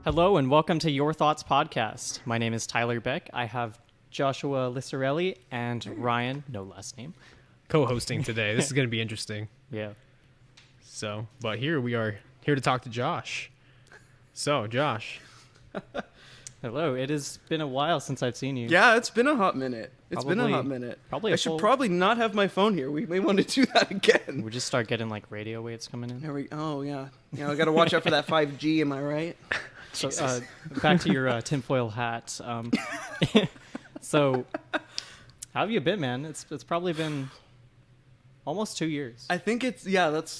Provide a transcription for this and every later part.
Hello and welcome to Your Thoughts Podcast. My name is Tyler Beck. I have Joshua Lisciarelli and Ryan, no last name, co-hosting today. This is going to be interesting. Yeah. So, but here we are here to talk to Josh. So, Josh. Hello. It has been a while since I've seen you. Yeah, it's been a hot minute. Probably I should probably not have my phone here. We may want to do that again. We just start getting like radio waves coming in. Oh, yeah. I got to watch out for that 5G, am I right? So, back to your tinfoil hat. So, how have you been, man? It's probably been almost 2 years. I think that's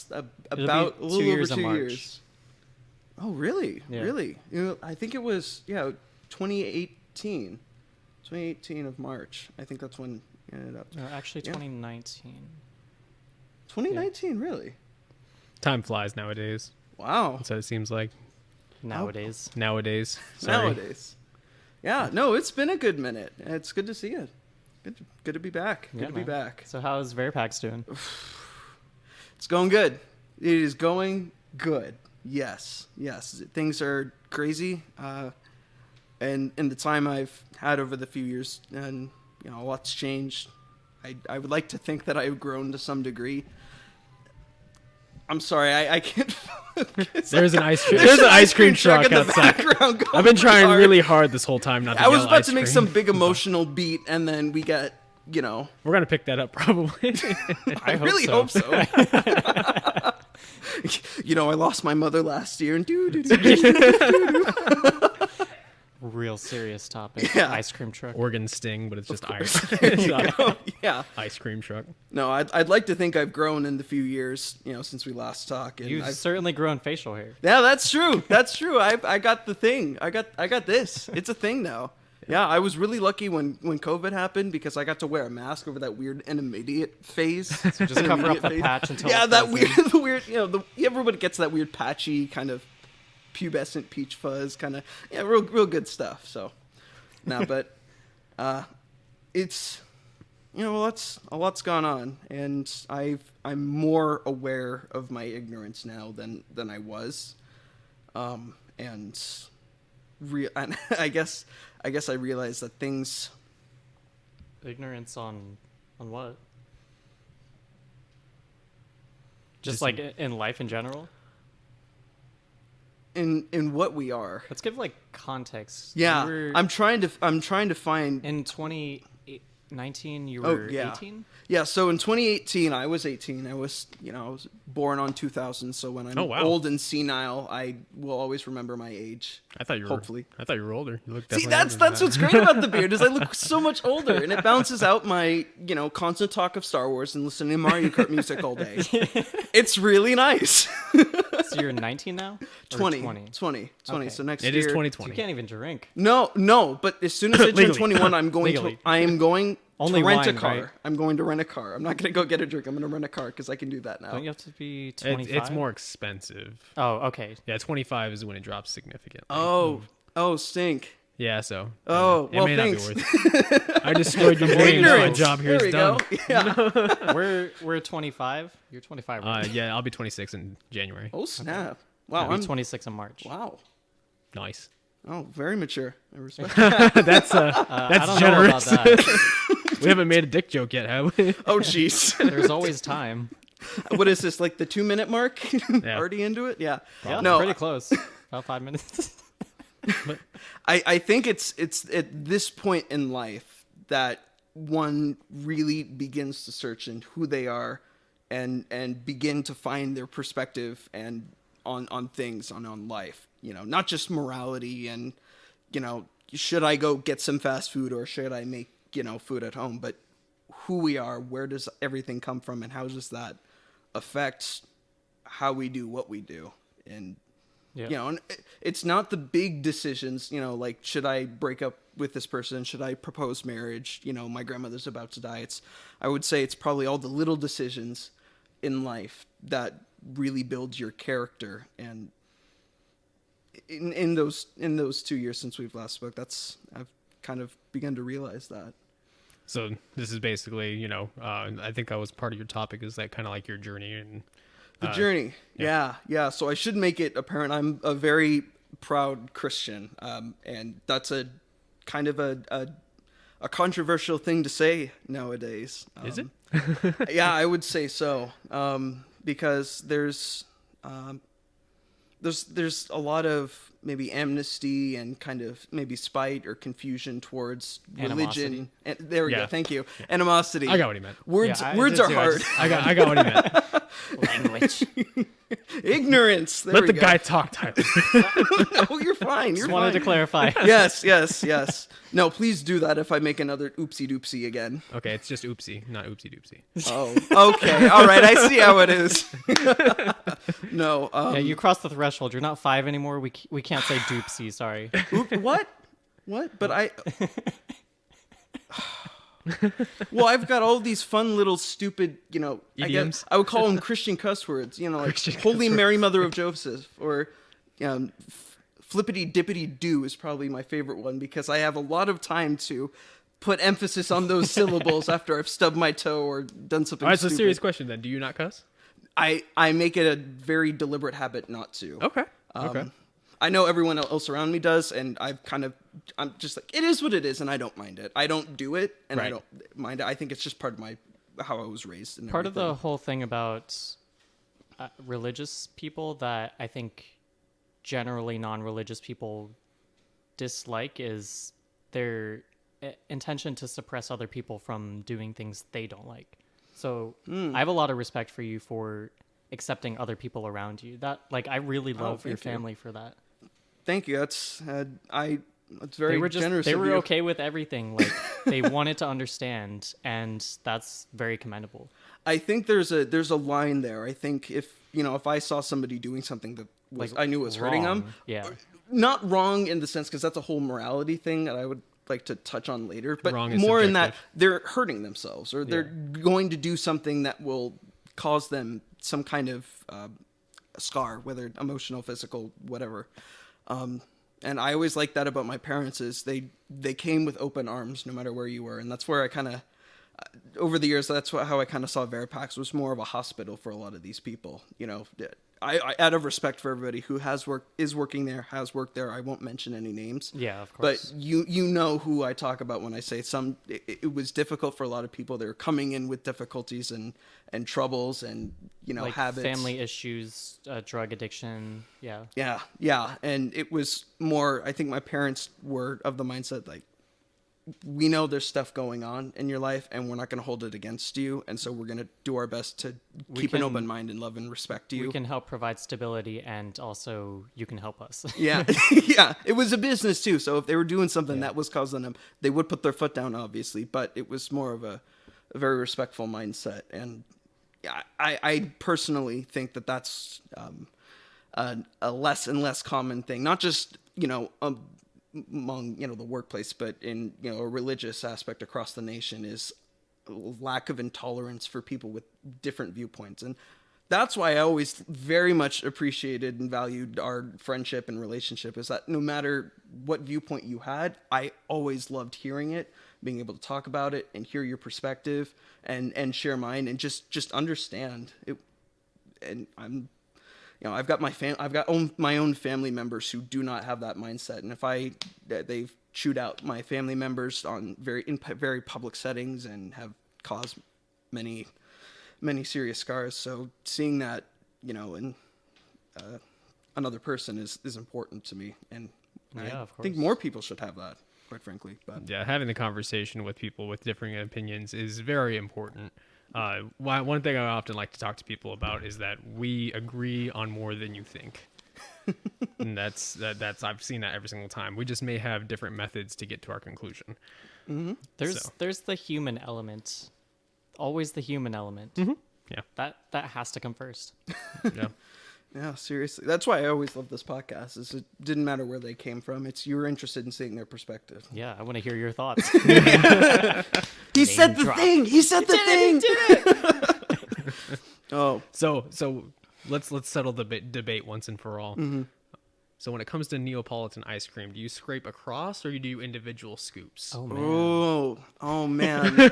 about a little 2 years over in 2 March. years. Oh, really? Yeah. Really? I think it was 2018. 2018 of March. I think that's when it ended up. No, actually, 2019. 2019, really? Time flies nowadays. Wow. That's what it seems like. Nowadays. Sorry. Nowadays. Yeah, no, it's been a good minute. It's good to see you. Good to be back. Yeah, Good to be man. back. So how's Veripax doing? It's going good. It is going good. Yes. Things are crazy. And in the time I've had over the few years, and a lot's changed. I would like to think that I've grown to some degree. I'm sorry, I can't focus. There's an ice cream truck in the outside. background going I've been trying hard. really hard this whole time not to I was yell about ice to make cream. some big emotional beat, and then we got, We're going to pick that up probably. I really hope so. I lost my mother last year, and Real serious topic. Yeah. Ice cream truck. Organ sting, but it's just ice. yeah. Ice cream truck. No, I'd like to think I've grown in the few years, since we last talked. And You've I've certainly grown facial hair. Yeah, that's true. That's true. I got the thing. I got this. It's a thing now. Yeah, I was really lucky when COVID happened because I got to wear a mask over that weird intermediate phase. So just cover up the patch until Yeah, it that fills in. weird, everybody gets that weird patchy kind of pubescent peach fuzz kind of, real good stuff. So, but it's, a lot's gone on, and I'm more aware of my ignorance now than I was, and I guess I realized that things. Ignorance on what? Just like in life in general? In what we are. Let's give like context. Yeah, I'm trying to find. In 2019, you were 18? Yeah, so in 2018, I was 18. I was born on 2000, so when I'm old and senile, I will always remember my age. I thought you were older. You look See, definitely that's what's great about the beard is I look so much older, and it balances out my, constant talk of Star Wars and listening to Mario Kart music all day. It's really nice. So you're 19 now? Or 20. Okay. So next It year. is So 2020. you can't even drink. No, but as soon as I turn Legally. 21, I am going Only to rent a wine, car. right? I'm going to rent a car. I'm not going to go get a drink. I'm going to rent a car because I can do that now. Don't you have to be 25? It's more expensive. Oh, okay. Yeah, 25 is when it drops significantly. Oh, stink. Yeah, so. Oh, it well, may thanks. not be worth it. I destroyed your dreams. My Ignorance. job here There is we done. go. Yeah. We're 25. You're 25, right? Yeah, I'll be 26 in January. Oh, snap. Wow. I'll be 26 in March. Wow. Nice. Oh, very mature. I respect That's I don't generous. know about that. We haven't made a dick joke yet, have we? Oh, jeez. There's always time. What is this, like the 2-minute mark? Yeah. Already into it? Yeah. Yeah, No, pretty close. About 5 minutes. I think it's at this point in life that one really begins to search in who they are and begin to find their perspective and on things, on life, not just morality and, should I go get some fast food or should I make, food at home, but who we are, where does everything come from, and how does that affect how we do what we do. And Yeah. and it's not the big decisions, like should I break up with this person, should I propose marriage, my grandmother's about to die. I would say it's probably all the little decisions in life that really build your character. And in those 2 years since we've last spoke, I've kind of begun to realize that. So this is basically, I think that was part of your topic, is that kind of like your journey and the journey. Yeah. So I should make it apparent I'm a very proud Christian, and that's a kind of a controversial thing to say nowadays. Is it? Yeah, I would say so, because there's a lot of maybe amnesty and kind of maybe spite or confusion towards Animosity. religion. And there we Yeah. go. Thank you. Animosity. I got what he meant. Words Yeah, I words did are too. hard. I got what he meant. Language. Ignorance. There Let we the go. guy talk, Tyler. No, you're fine. You're Just wanted to fine. clarify. Yes. No, please do that if I make another oopsie doopsie again. Okay, it's just oopsie, not oopsie doopsie. Oh, okay. All right. I see how it is. No. Yeah, you crossed the threshold. You're not 5 anymore. We can't say doopsie. Sorry. What? What? But I. Well, I've got all these fun little stupid, Idioms? I would call them Christian cuss words, like Christian cuss Holy words. Mary Mother of Joseph, or flippity dippity do is probably my favorite one, because I have a lot of time to put emphasis on those syllables after I've stubbed my toe or done something All right, so stupid. serious question then. Do you not cuss? I make it a very deliberate habit not to. Okay. Okay. I know everyone else around me does, and I'm just like, it is what it is, and I don't mind it. I don't do it, and I Right. don't mind it. I think it's just part of how I was raised. And Part of the everything. whole thing about religious people that I think generally non-religious people dislike is their intention to suppress other people from doing things they don't like. So I have a lot of respect for you for accepting other people around you. That, like, I really love your thank you. family for that. Thank you. That's very They were just generous. they of were you. okay with everything. Like, they wanted to understand, and that's very commendable. I think there's a line there. I think if I saw somebody doing something that was, I knew was hurting them, Wrong. Yeah. not wrong in the sense, because that's a whole morality thing that I would like to touch on later, but Wrong is more in that subjective. they're hurting themselves, or they're going to do something that will cause them some kind of scar, whether emotional, physical, whatever. And I always liked that about my parents, is they came with open arms no matter where you were, and that's where I kind of over the years, that's how I kind of saw Veripax was more of a hospital for a lot of these people. I out of respect for everybody who is working there, has worked there. I won't mention any names. Yeah, of But course. you know who I talk about when I say it was difficult for a lot of people. They were coming in with difficulties and troubles and Like habits, family issues, drug addiction. Yeah. Yeah, and it was more. I think my parents were of the mindset like, we know there's stuff going on in your life, and we're not going to hold it against you, and so we're going to do our best to keep an can- open mind and love and respect you. We can help provide stability, and also you can help us. Yeah, yeah. It was a business too, so if they were doing something that was causing them, they would put their foot down, obviously. But it was more of a very respectful mindset, and I personally think that that's a less and less common thing, not just among the workplace, but in a religious aspect across the nation, is lack of intolerance for people with different viewpoints. And that's why I always very much appreciated and valued our friendship and relationship, is that no matter what viewpoint you had, I always loved hearing it, being able to talk about it and hear your perspective and share mine and just understand it. And I've got my own family members who do not have that mindset, and they've chewed out my family members in very public settings and have caused many serious scars. So seeing that, in another person is important to me, and Yeah, I of think course. more people should have that, quite frankly. But Yeah, having the conversation with people with differing opinions is very important. One thing I often like to talk to people about is that we agree on more than you think. And that's I've seen that every single time. We just may have different methods to get to our conclusion. There's the human element, always the human element. Yeah. That has to come first. Yeah. yeah, seriously, that's why I always love this podcast. Is it didn't matter where they came from. It's you're interested in seeing their perspective. Yeah, I want to hear your thoughts. He said the drop. thing. He said the thing. Oh, So let's settle the debate once and for all. So when it comes to Neapolitan ice cream, do you scrape across or do you individual scoops? Oh man, oh man.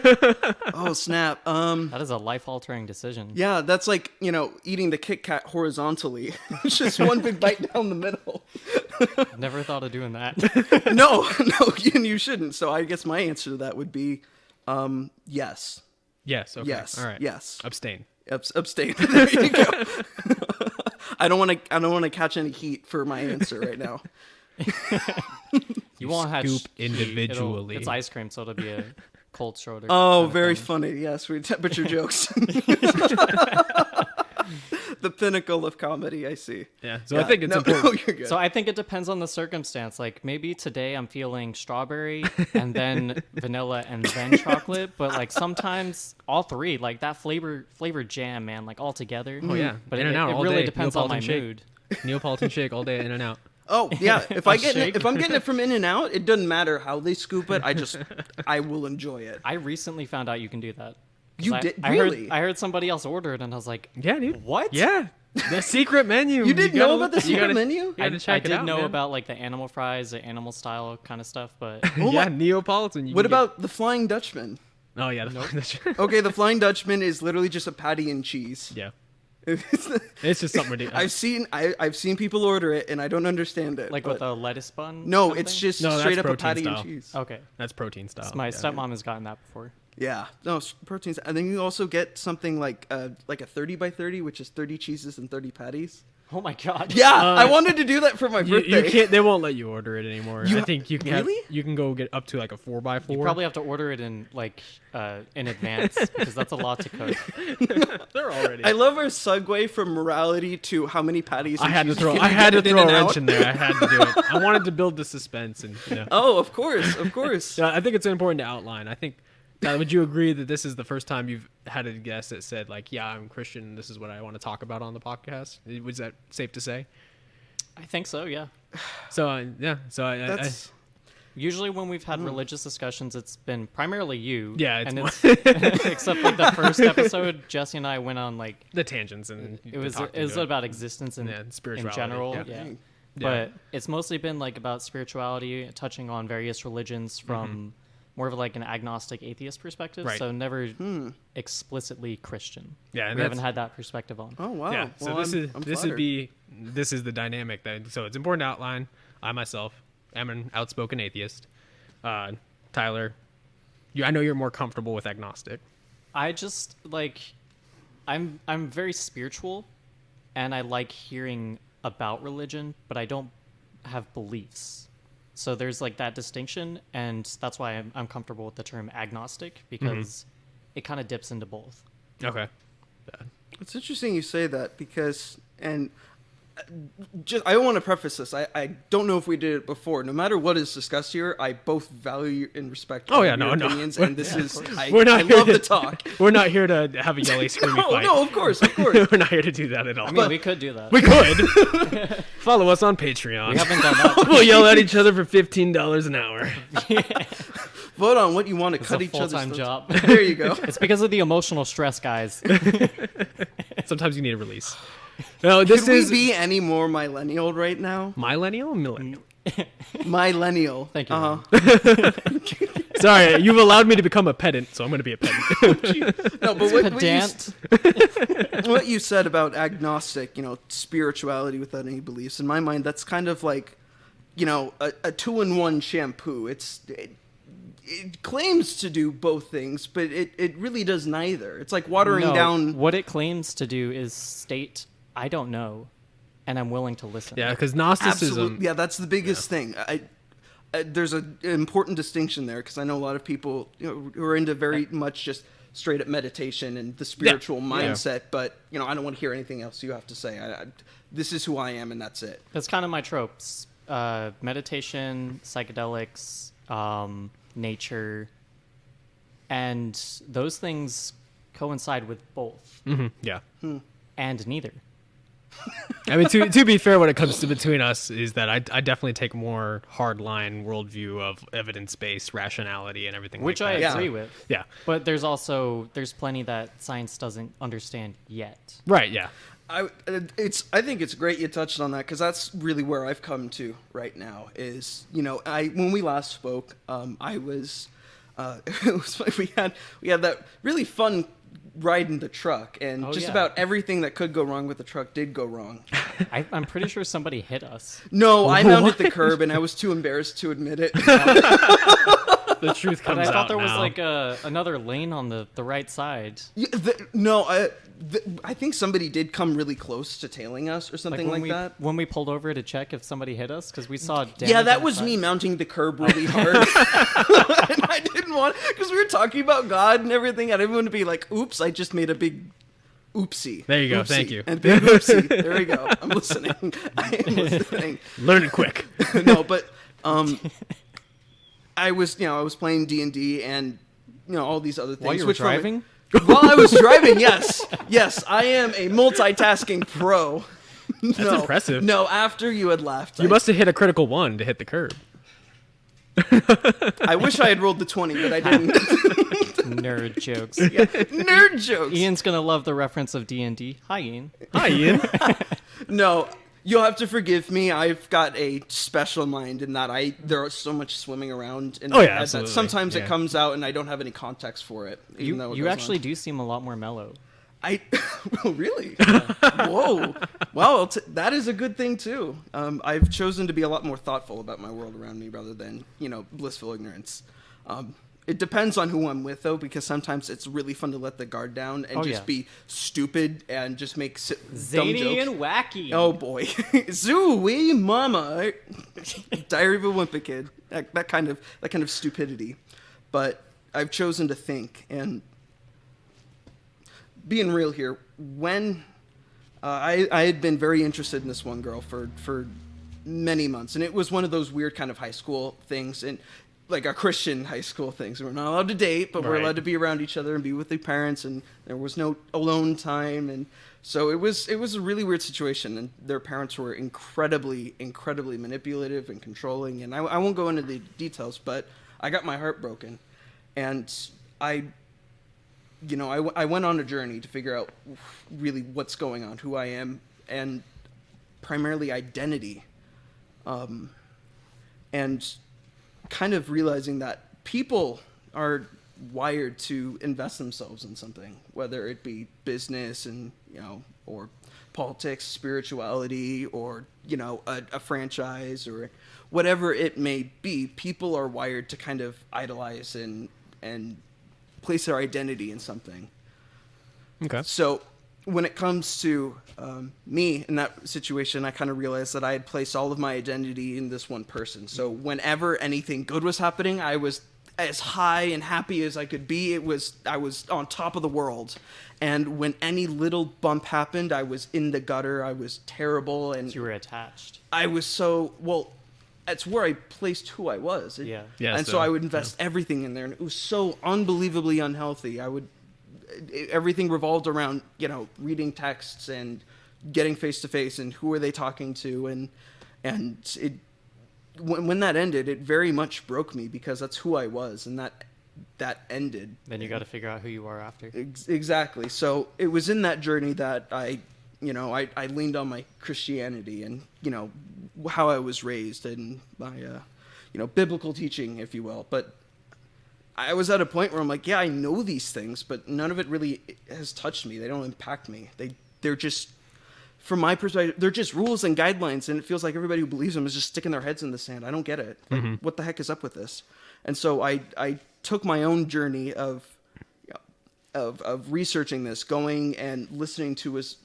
Oh snap. that is a life-altering decision. Yeah, that's like eating the Kit Kat horizontally. It's just one big bite down the middle. Never thought of doing that. No, you shouldn't. So I guess my answer to that would be yes. Yes. Okay. Yes. All right. Yes. Abstain. Abstain. There you go. I don't want to catch any heat for my answer right now. You won't have scoop individually. It's ice cream, so it'll be a cold shoulder. Oh, kind of very thing. funny. Yes, we temperature jokes. The pinnacle of comedy, I see. Yeah. So I think it's no, important. No, you're good. So I think it depends on the circumstance. Like maybe today I'm feeling strawberry and vanilla and then chocolate, but like sometimes all three, like that flavored jam, man, like all together. Oh yeah. But In and out it all really day. depends on my Neapolitan shake. mood. Neapolitan shake all day, in and out. Oh yeah, if I'm getting it from In and Out, it doesn't matter how they scoop it. I will enjoy it. I recently found out you can do that. 'Cause You did really? I heard somebody else order it, and I was like, Yeah, dude. "What? Yeah. The secret menu. You didn't know about the you secret gotta- menu? You gotta I check it did out, know man. about like the animal fries, the animal style kind of stuff, but Yeah, Neapolitan. You What can get- about the Flying Dutchman? Oh yeah. Okay, the Flying Dutchman is literally just a patty and cheese. Yeah. It's It's just something ridiculous. I've seen people order it and I don't understand it. like but with a lettuce bun. no, kind of it's thing? just No, that's straight up a protein patty style. and cheese. Okay. That's protein style. My Yeah. stepmom has gotten that before. Yeah, no proteins, and then you also get something like a 30 by 30, which is 30 cheeses and 30 patties. Oh my god. Yeah, I wanted to do that for my You birthday. can't. They won't let you order it anymore. I think you can. Really? You can go get up to like a 4x4. You probably have to order it in like in advance because that's a lot to cook. They're already. I love our segue from morality to how many patties. I and had to cheese throw. can I you had to get at throw a In-N-Out? wrench in there. I had to do it. I wanted to build the suspense, and Oh, of course, of course. Yeah, I think it's important to outline. I think. Would you agree that this is the first time you've had a guest that said like, "Yeah, I'm Christian. And this is what I want to talk about on the podcast"? Was that safe to say? I think so. Yeah. So yeah. So I That's Usually when we've had religious discussions, it's been primarily you. Yeah, it's and more- it's except like the first episode, Jesse and I went on like the tangents and it was about existence and Yeah, in spirituality, general. yeah. Yeah. Dang. But it's mostly been like about spirituality, touching on various religions from more of like an agnostic atheist perspective. Right. So never explicitly Christian. Yeah, and we haven't that's- had that perspective on. Oh wow. Yeah. So Well, I'm flattered. this is the dynamic that. So it's important to outline. I myself am an outspoken atheist. Tyler, I know you're more comfortable with agnostic. I just like I'm very spiritual and I like hearing about religion, but I don't have beliefs. So there's like that distinction, and that's why I'm comfortable with the term agnostic because it kind of dips into both. Okay. It's interesting you say that because, and just I want to preface this. I don't know if we did it before. No matter what is discussed here, I both value and respect Oh, yeah, your no. opinions, and this is I here love to, the talk. We're not here to have a yelly, screamy No, fight. no, of course, of course. We're not here to do that at all. I mean, we could do that. we could. Follow us on Patreon. We haven't done that. We'll yell at each other for $15 an hour. Vote on what you want to It's cut a each other's full-time throats. job. There you go. It's because of the emotional stress, guys. Sometimes you need a release. No, this Could is we be any more millennial right now? millennial, millennial. Millennial. Thank you. Uh-huh. Sorry, you've allowed me to become a pedant, so I'm going to be a pedant. No, but Pedant. what you said about agnostic, spirituality without any beliefs, in my mind, that's kind of like, a two-in-one shampoo. It claims to do both things, but it really does neither. It's like watering No, down. what it claims to do is state, I don't know, and I'm willing to listen. Yeah, because Gnosticism. Absolutely, yeah, that's the biggest thing. There's an important distinction there because I know a lot of people who are into very much just straight up meditation and the spiritual mindset, but I don't want to hear anything else you have to say. This is who I am, and that's it. That's kind of my tropes. Meditation, psychedelics, nature, and those things coincide with both, Yeah. and neither. I mean, to be fair, when it comes to between us, is that I definitely take more hardline worldview of evidence-based rationality and everything Which like I that. agree with. Yeah. But there's plenty that science doesn't understand yet. Right, yeah. I think it's great you touched on that because that's really where I've come to right now. Is when we last spoke, I was it was we had that really fun riding the truck, and Oh, just yeah. about everything that could go wrong with the truck did go wrong. I'm pretty sure somebody hit us. No, I mounted the curb, and I was too embarrassed to admit it. The truth But comes I out thought there was now. like another lane on the right side. Yeah, I think somebody did come really close to tailing us or something when like we that. when we pulled over to check if somebody hit us because we saw damage Yeah, that on the was side. me mounting the curb really hard. And I didn't want, because we were talking about God and everything. I didn't want to be like, oops, I just made a big oopsie. There you go, Oopsie. thank you. And big oopsie. There we go. I'm listening. I am listening. Learn it quick. No, but I was playing D&D and all these other things. While you were which from- driving? While I was driving, yes. Yes, I am a multitasking pro. That's impressive. No, after you had left. You must have hit a critical 1 to hit the curb. I wish I had rolled the 20, but I didn't. Nerd jokes. Yeah. Nerd jokes. Ian's gonna love the reference of D&D. Hi, Ian. Hi, Ian. No, you'll have to forgive me. I've got a special mind in that there is so much swimming around in my head that absolutely. sometimes Yeah. it comes out and I don't have any context for it. Even though it You goes actually on. do seem a lot more mellow. Oh, really? Whoa. Well, that is a good thing, too. I've chosen to be a lot more thoughtful about my world around me rather than, blissful ignorance. It depends on who I'm with, though, because sometimes it's really fun to let the guard down and just be stupid and just make dumb Zany jokes. and wacky. Oh, boy. Zoo-wee mama. Diary of a Wimpy Kid. That kind of stupidity. But I've chosen to think, and being real here, when I had been very interested in this one girl for many months, and it was one of those weird kind of high school things, and like a Christian high school things. We're not allowed to date, but we're Right. allowed to be around each other and be with their parents, and there was no alone time, and so it was a really weird situation, and their parents were incredibly manipulative and controlling, and I won't go into the details, but I got my heart broken, and I went on a journey to figure out really what's going on, who I am, and primarily identity. And kind of realizing that people are wired to invest themselves in something, whether it be business and, or politics, spirituality, or, a franchise or whatever it may be. People are wired to kind of idolize and place their identity in something. Okay. So when it comes to me in that situation, I kind of realized that I had placed all of my identity in this one person. So whenever anything good was happening, I was as high and happy as I could be. I was on top of the world. And when any little bump happened, I was in the gutter. I was terrible. And You were attached. I was that's where I placed who I was. Yeah. Yeah, And so I would invest everything in there, and it was so unbelievably unhealthy. Everything revolved around, reading texts and getting face to face and who are they talking to, and it when that ended, it very much broke me because that's who I was, and that ended. Then you got to figure out who you are after. Exactly. So it was in that journey that I leaned on my Christianity and, how I was raised and my, biblical teaching, if you will. But I was at a point where I'm like, yeah, I know these things, but none of it really has touched me. They don't impact me. They're just, from my perspective, they're just rules and guidelines, and it feels like everybody who believes them is just sticking their heads in the sand. I don't get it. Like, what the heck is up with this? And so I took my own journey of researching this, going and listening to as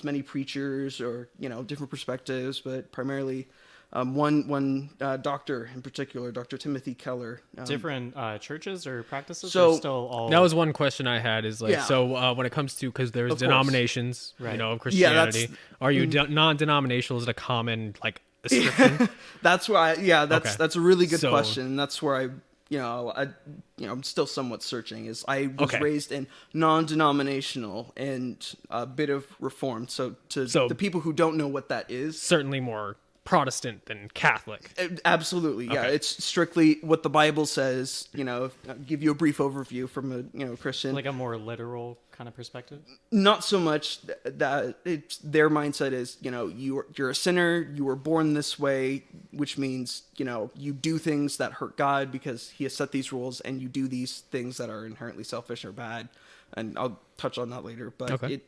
many preachers or different perspectives, but primarily one doctor in particular, Dr. Timothy Keller. Different churches or practices? So- or still all. That was one question I had is like, Yeah. so when it comes to, because there's Of course. denominations, Right. of Christianity, that's- are you non-denominational? Is it a common description? That's why, Okay. that's a really good So- question. And that's where I'm still somewhat searching. Is I was Okay. raised in non-denominational and a bit of reformed. So So- the people who don't know what that is, Certainly more Protestant than Catholic. Absolutely, yeah. Okay. It's strictly what the Bible says. I'll give you a brief overview from a Christian. Like a more literal kind of perspective. Not so much that it's their mindset is you're a sinner, you were born this way, which means you do things that hurt God because He has set these rules, and you do these things that are inherently selfish or bad. And I'll touch on that later. But Okay.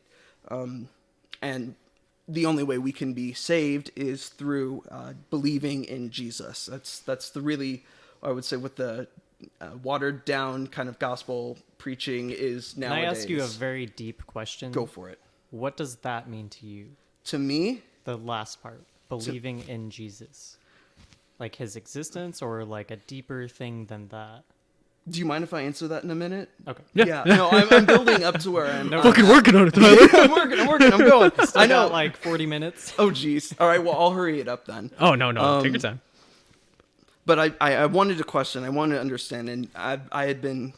and the only way we can be saved is through believing in Jesus. That's the really, I would say, what the watered down kind of gospel preaching is Can nowadays. I ask you a very deep question? Go for it. What does that mean to you? To me, The last part, believing in Jesus. Like his existence, or like a deeper thing than that? do you mind if I answer that in a minute? Okay. Yeah. No, I'm building up to where I'm. Fucking working on it, Tyler. I'm working. I'm going. Still I know. got like 40 minutes. Oh, geez. All right. Well, I'll hurry it up then. Oh, no. Take your time. But I wanted to question. I wanted to understand, and I had been,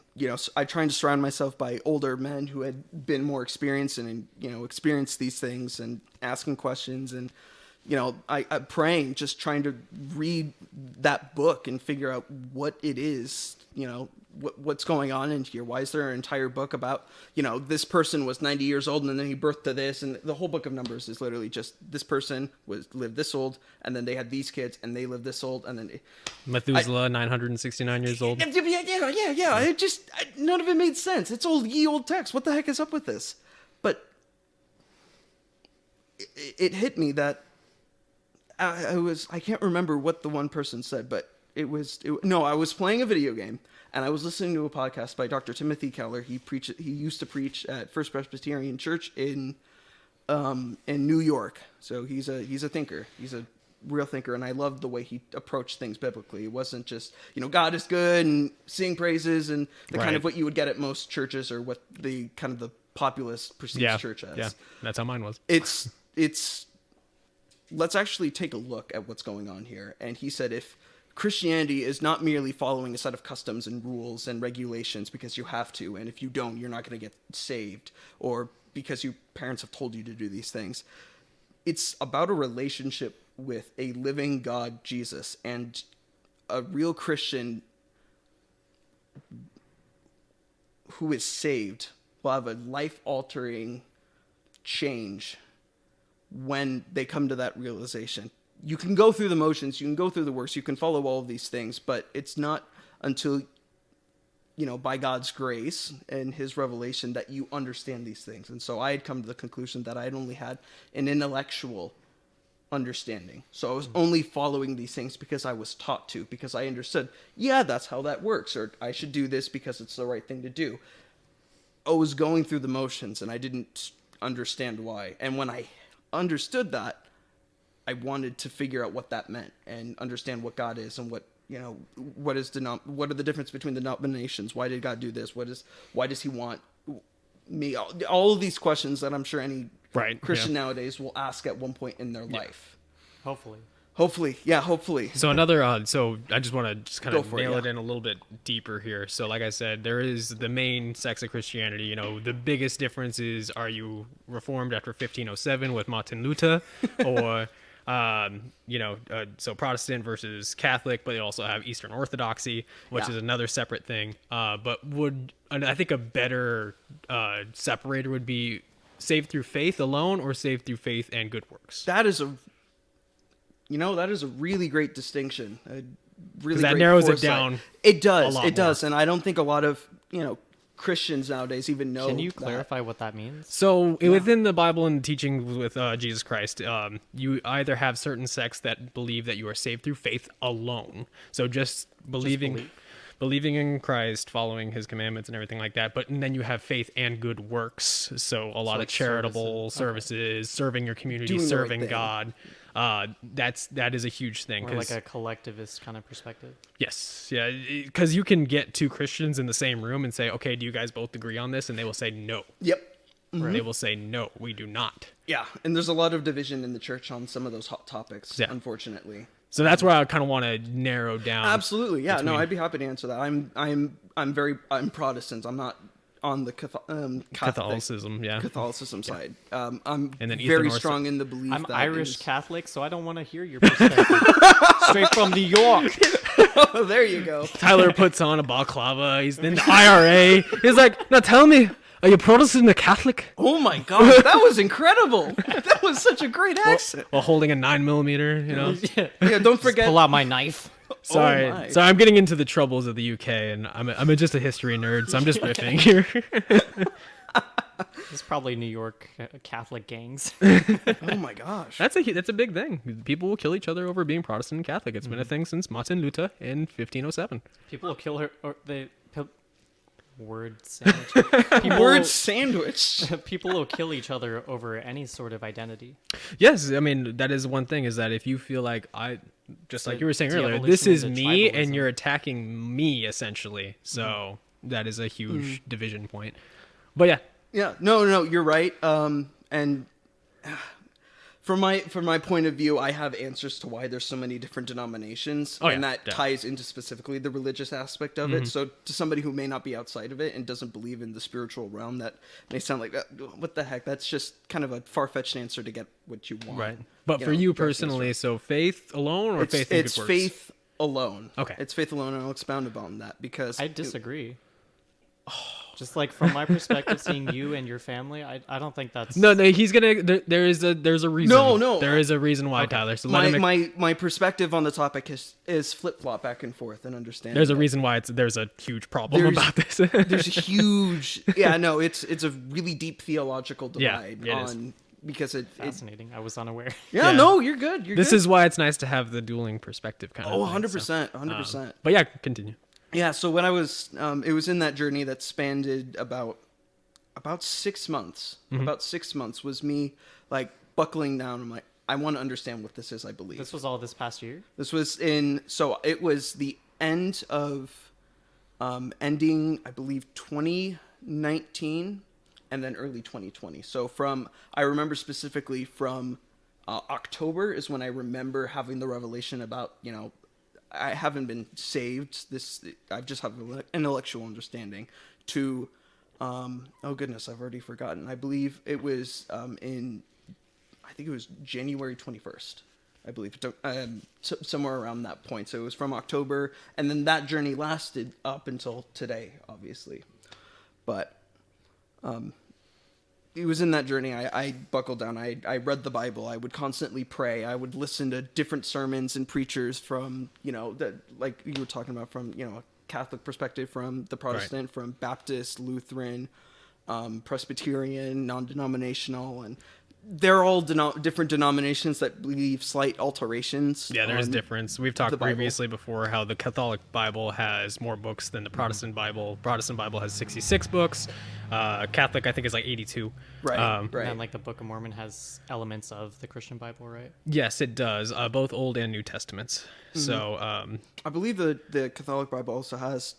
I trying to surround myself by older men who had been more experienced and experienced these things and asking questions and. I'm praying, just trying to read that book and figure out what it is, what's going on in here. Why is there an entire book about, this person was 90 years old and then he birthed to this, and the whole book of Numbers is literally just this person lived this old, and then they had these kids and they lived this old, and then Methuselah, 969 years old. Yeah. None of it made sense. It's ye old text. What the heck is up with this? But it hit me that. I can't remember what the one person said, but I was playing a video game and I was listening to a podcast by Dr. Timothy Keller. He used to preach at First Presbyterian Church in New York. So he's a thinker. He's a real thinker, and I loved the way he approached things biblically. It wasn't just, God is good and sing praises and the kind of what you would get at most churches, or what the kind of the populace perceives church as. Yeah, that's how mine was. It's let's actually take a look at what's going on here. And he said, if Christianity is not merely following a set of customs and rules and regulations because you have to, and if you don't, you're not going to get saved, or because your parents have told you to do these things. It's about a relationship with a living God, Jesus, and a real Christian who is saved will have a life-altering change when they come to that realization. You can go through the motions, you can go through the works, you can follow all of these things, but it's not until, by God's grace and his revelation that you understand these things. And so I had come to the conclusion that I had only had an intellectual understanding. So I was only following these things because I was taught to, because I understood, that's how that works, or I should do this because it's the right thing to do. I was going through the motions and I didn't understand why. And when I understood that, I wanted to figure out what that meant and understand what God is and what are the difference between the denominations? Why did God do this? Why does he want me? All of these questions that I'm sure any Christian nowadays will ask at one point in their life. Hopefully. So so I just want to kind of nail it in a little bit deeper here. So like I said, there is the main sects of Christianity. The biggest difference is, are you Reformed after 1507 with Martin Luther, or so Protestant versus Catholic, but they also have Eastern Orthodoxy, which is another separate thing. But I think a better separator would be saved through faith alone, or saved through faith and good works. That is a really great distinction. Really that great narrows foresight. it down. It does. A lot It does. more. And I don't think a lot of, Christians nowadays even know. Can you clarify what that means? So within the Bible and teaching with Jesus Christ, you either have certain sects that believe that you are saved through faith alone. So just believing in Christ, following his commandments and everything like that. And then you have faith and good works. So a lot of charitable services, serving your community, Doing the right serving thing. God. That is a huge thing. Or like a collectivist kind of perspective? Yes. Yeah. Because you can get two Christians in the same room and say, okay, do you guys both agree on this? And they will say no. Yep. They will say, no, we do not. Yeah. And there's a lot of division in the church on some of those hot topics, Yeah. unfortunately. So that's where I kind of want to narrow down. Absolutely. Yeah. between- No, I'd be happy to answer that. I'm Protestant. I'm not on the Catholicism, yeah. Catholicism side. I'm And then very Ethan strong in the belief I'm that Irish is- Catholic, so I don't want to hear your perspective. Straight from New York. Oh, there you go. Tyler puts on a balaclava. He's in the IRA. He's like, now tell me, are you Protestant or Catholic? Oh my god, that was incredible. That was such a great accent. While holding a 9mm, you know. Yeah, don't forget. Pull out my knife. Sorry, my. I'm getting into the troubles of the UK, and I'm just a history nerd, so I'm just riffing here. It's probably New York Catholic gangs. Oh my gosh. That's a big thing. People will kill each other over being Protestant and Catholic. It's been a thing since Martin Luther in 1507. People will kill her, or word sandwich. People Word will- sandwich. People will kill each other over any sort of identity. Yes, I mean that is one thing. Is that if you feel like just like you were saying It's the earlier, evolution this of is the me, and tribalism. you're attacking me essentially. So that is a huge division point. But yeah, Yeah, no, you're right. And from my point of view, I have answers to why there's so many different denominations, Oh, and yeah, that definitely. ties into specifically the religious aspect of it. So to somebody who may not be outside of it and doesn't believe in the spiritual realm, that may sound like, what the heck? That's just kind of a far-fetched answer to get what you want. right. But for know, you that's personally, so faith alone or faith in it's good works? faith alone. Okay. It's faith alone, and I'll expound upon that because I disagree. Just like from my perspective, seeing you and your family, I don't think that's No, he's gonna. There's a reason. No. There is a reason why, Tyler. So let him. my perspective on the topic is flip flop back and forth and understand. There's a reason why there's a huge problem There's- about this. There's a huge it's a really deep theological Yeah, divide it is. on because it fascinating. I was unaware. yeah, Yeah. no, you're good. You're This good. is why it's nice to have the dueling perspective kind Oh, of. 100%, 100%. But yeah, continue. Yeah, so when I was it was in that journey that spanned about 6 months. About 6 months was me like buckling down. I'm like, I want to understand what this is, I believe. This was all this past year. This was it was the end of ending, I believe, 2019 and then early 2020. So I remember specifically from October is when I remember having the revelation about, I haven't been saved. I just have an intellectual understanding to, oh goodness, I've already forgotten. I believe it was I think it was January 21st. I believe somewhere around that point. So it was from October, and then that journey lasted up until today, obviously. But it was in that journey I buckled down. I read the Bible. I would constantly pray. I would listen to different sermons and preachers from, like you were talking about, from, a Catholic perspective, from the Protestant, from Baptist, Lutheran, Presbyterian, non-denominational, and they're all different denominations that believe slight alterations. Yeah, there's on difference. We've the talked Bible. previously before how the Catholic Bible has more books than the Protestant Bible. Protestant Bible has 66 books. Catholic, I think, is like 82. Right, And right. then like the Book of Mormon has elements of the Christian Bible, right? Yes, it does. Both Old and New Testaments. So, I believe the Catholic Bible also has,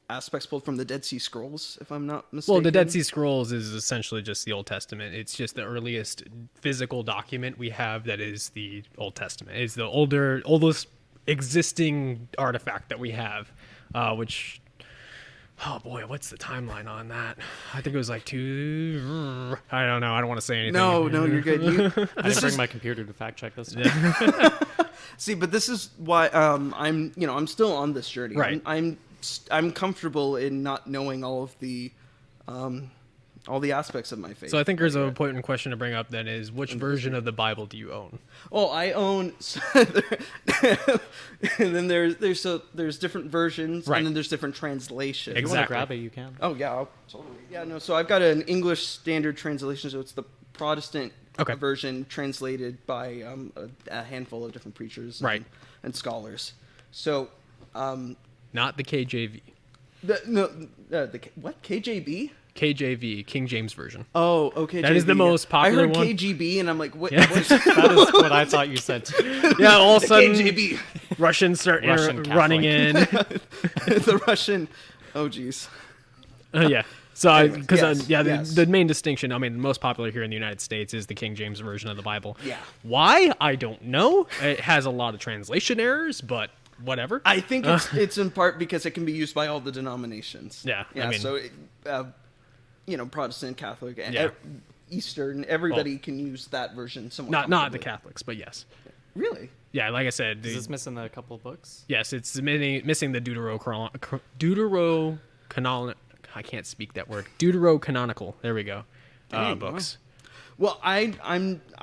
aspects pulled from the Dead Sea Scrolls, if I'm not mistaken. well, the Dead Sea Scrolls is essentially just the Old Testament. It's just the earliest physical document we have that is the Old Testament. It's the oldest existing artifact that we have, which, oh boy, what's the timeline on that? I think it was like I don't know. I don't want to say anything. No, you're good. I didn't bring my computer to fact check this. See, but this is why I'm still on this journey. Right. I'm comfortable in not knowing all the aspects of my faith. So I think there's an important question to bring up then is which version of the Bible do you own? Oh, I own. And then there's different versions, Right. and then there's different translations. If you want Exactly. to grab it, you can. Oh yeah, totally. Yeah, no. So I've got an English Standard Translation, so it's the Protestant Okay. version translated by a handful of different preachers Right. and scholars. So Not the KJV. what KJB? KJV, King James Version. Oh, okay. That is the most popular I heard one. KGB, and I'm like, what? Yeah. What's That is what I thought you said too. Yeah, all of a the sudden KGB? Russians start Russian Catholic. running in. The Russian. Oh, geez. Yeah. So, Anyways, because yes. the main distinction, I mean, the most popular here in the United States is the King James version of the Bible. Yeah. Why? I don't know. It has a lot of translation errors, but whatever. I think it's in part because it can be used by all the denominations. Yeah, Yeah. I mean, So, Protestant, Catholic, Yeah. Eastern, everybody can use that version somewhat. not the comfortably. Catholics, but yes. Really? Yeah, like I said, Is this missing a couple books? yes, it's missing the I can't speak that word. Deuterocanonical. There we go. Dang, Books. Well, I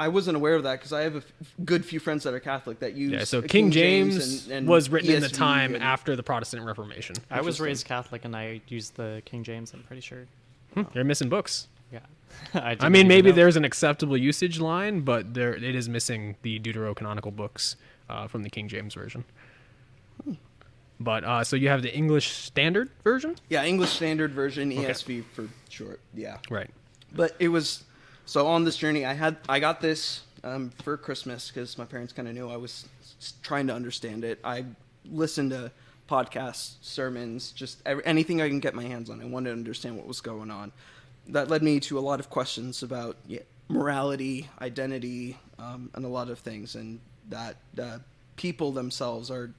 wasn't aware of that because I have a good few friends that are Catholic that use. Yeah, so King James and was written in the ESV time and- after the Protestant Reformation. I was raised Catholic and I used the King James, I'm pretty sure. You're missing books. Yeah. I didn't mean, even maybe know. there's an acceptable usage line, but it is missing the Deuterocanonical books from the King James version. But so you have the English Standard Version? Yeah, English Standard Version, ESV for short. Yeah. Right. But it was so on this journey. I got this for Christmas because my parents kind of knew I was trying to understand it. I listened to podcasts, sermons, just anything I can get my hands on. I wanted to understand what was going on. That led me to a lot of questions about morality, identity, and a lot of things, and that people themselves are.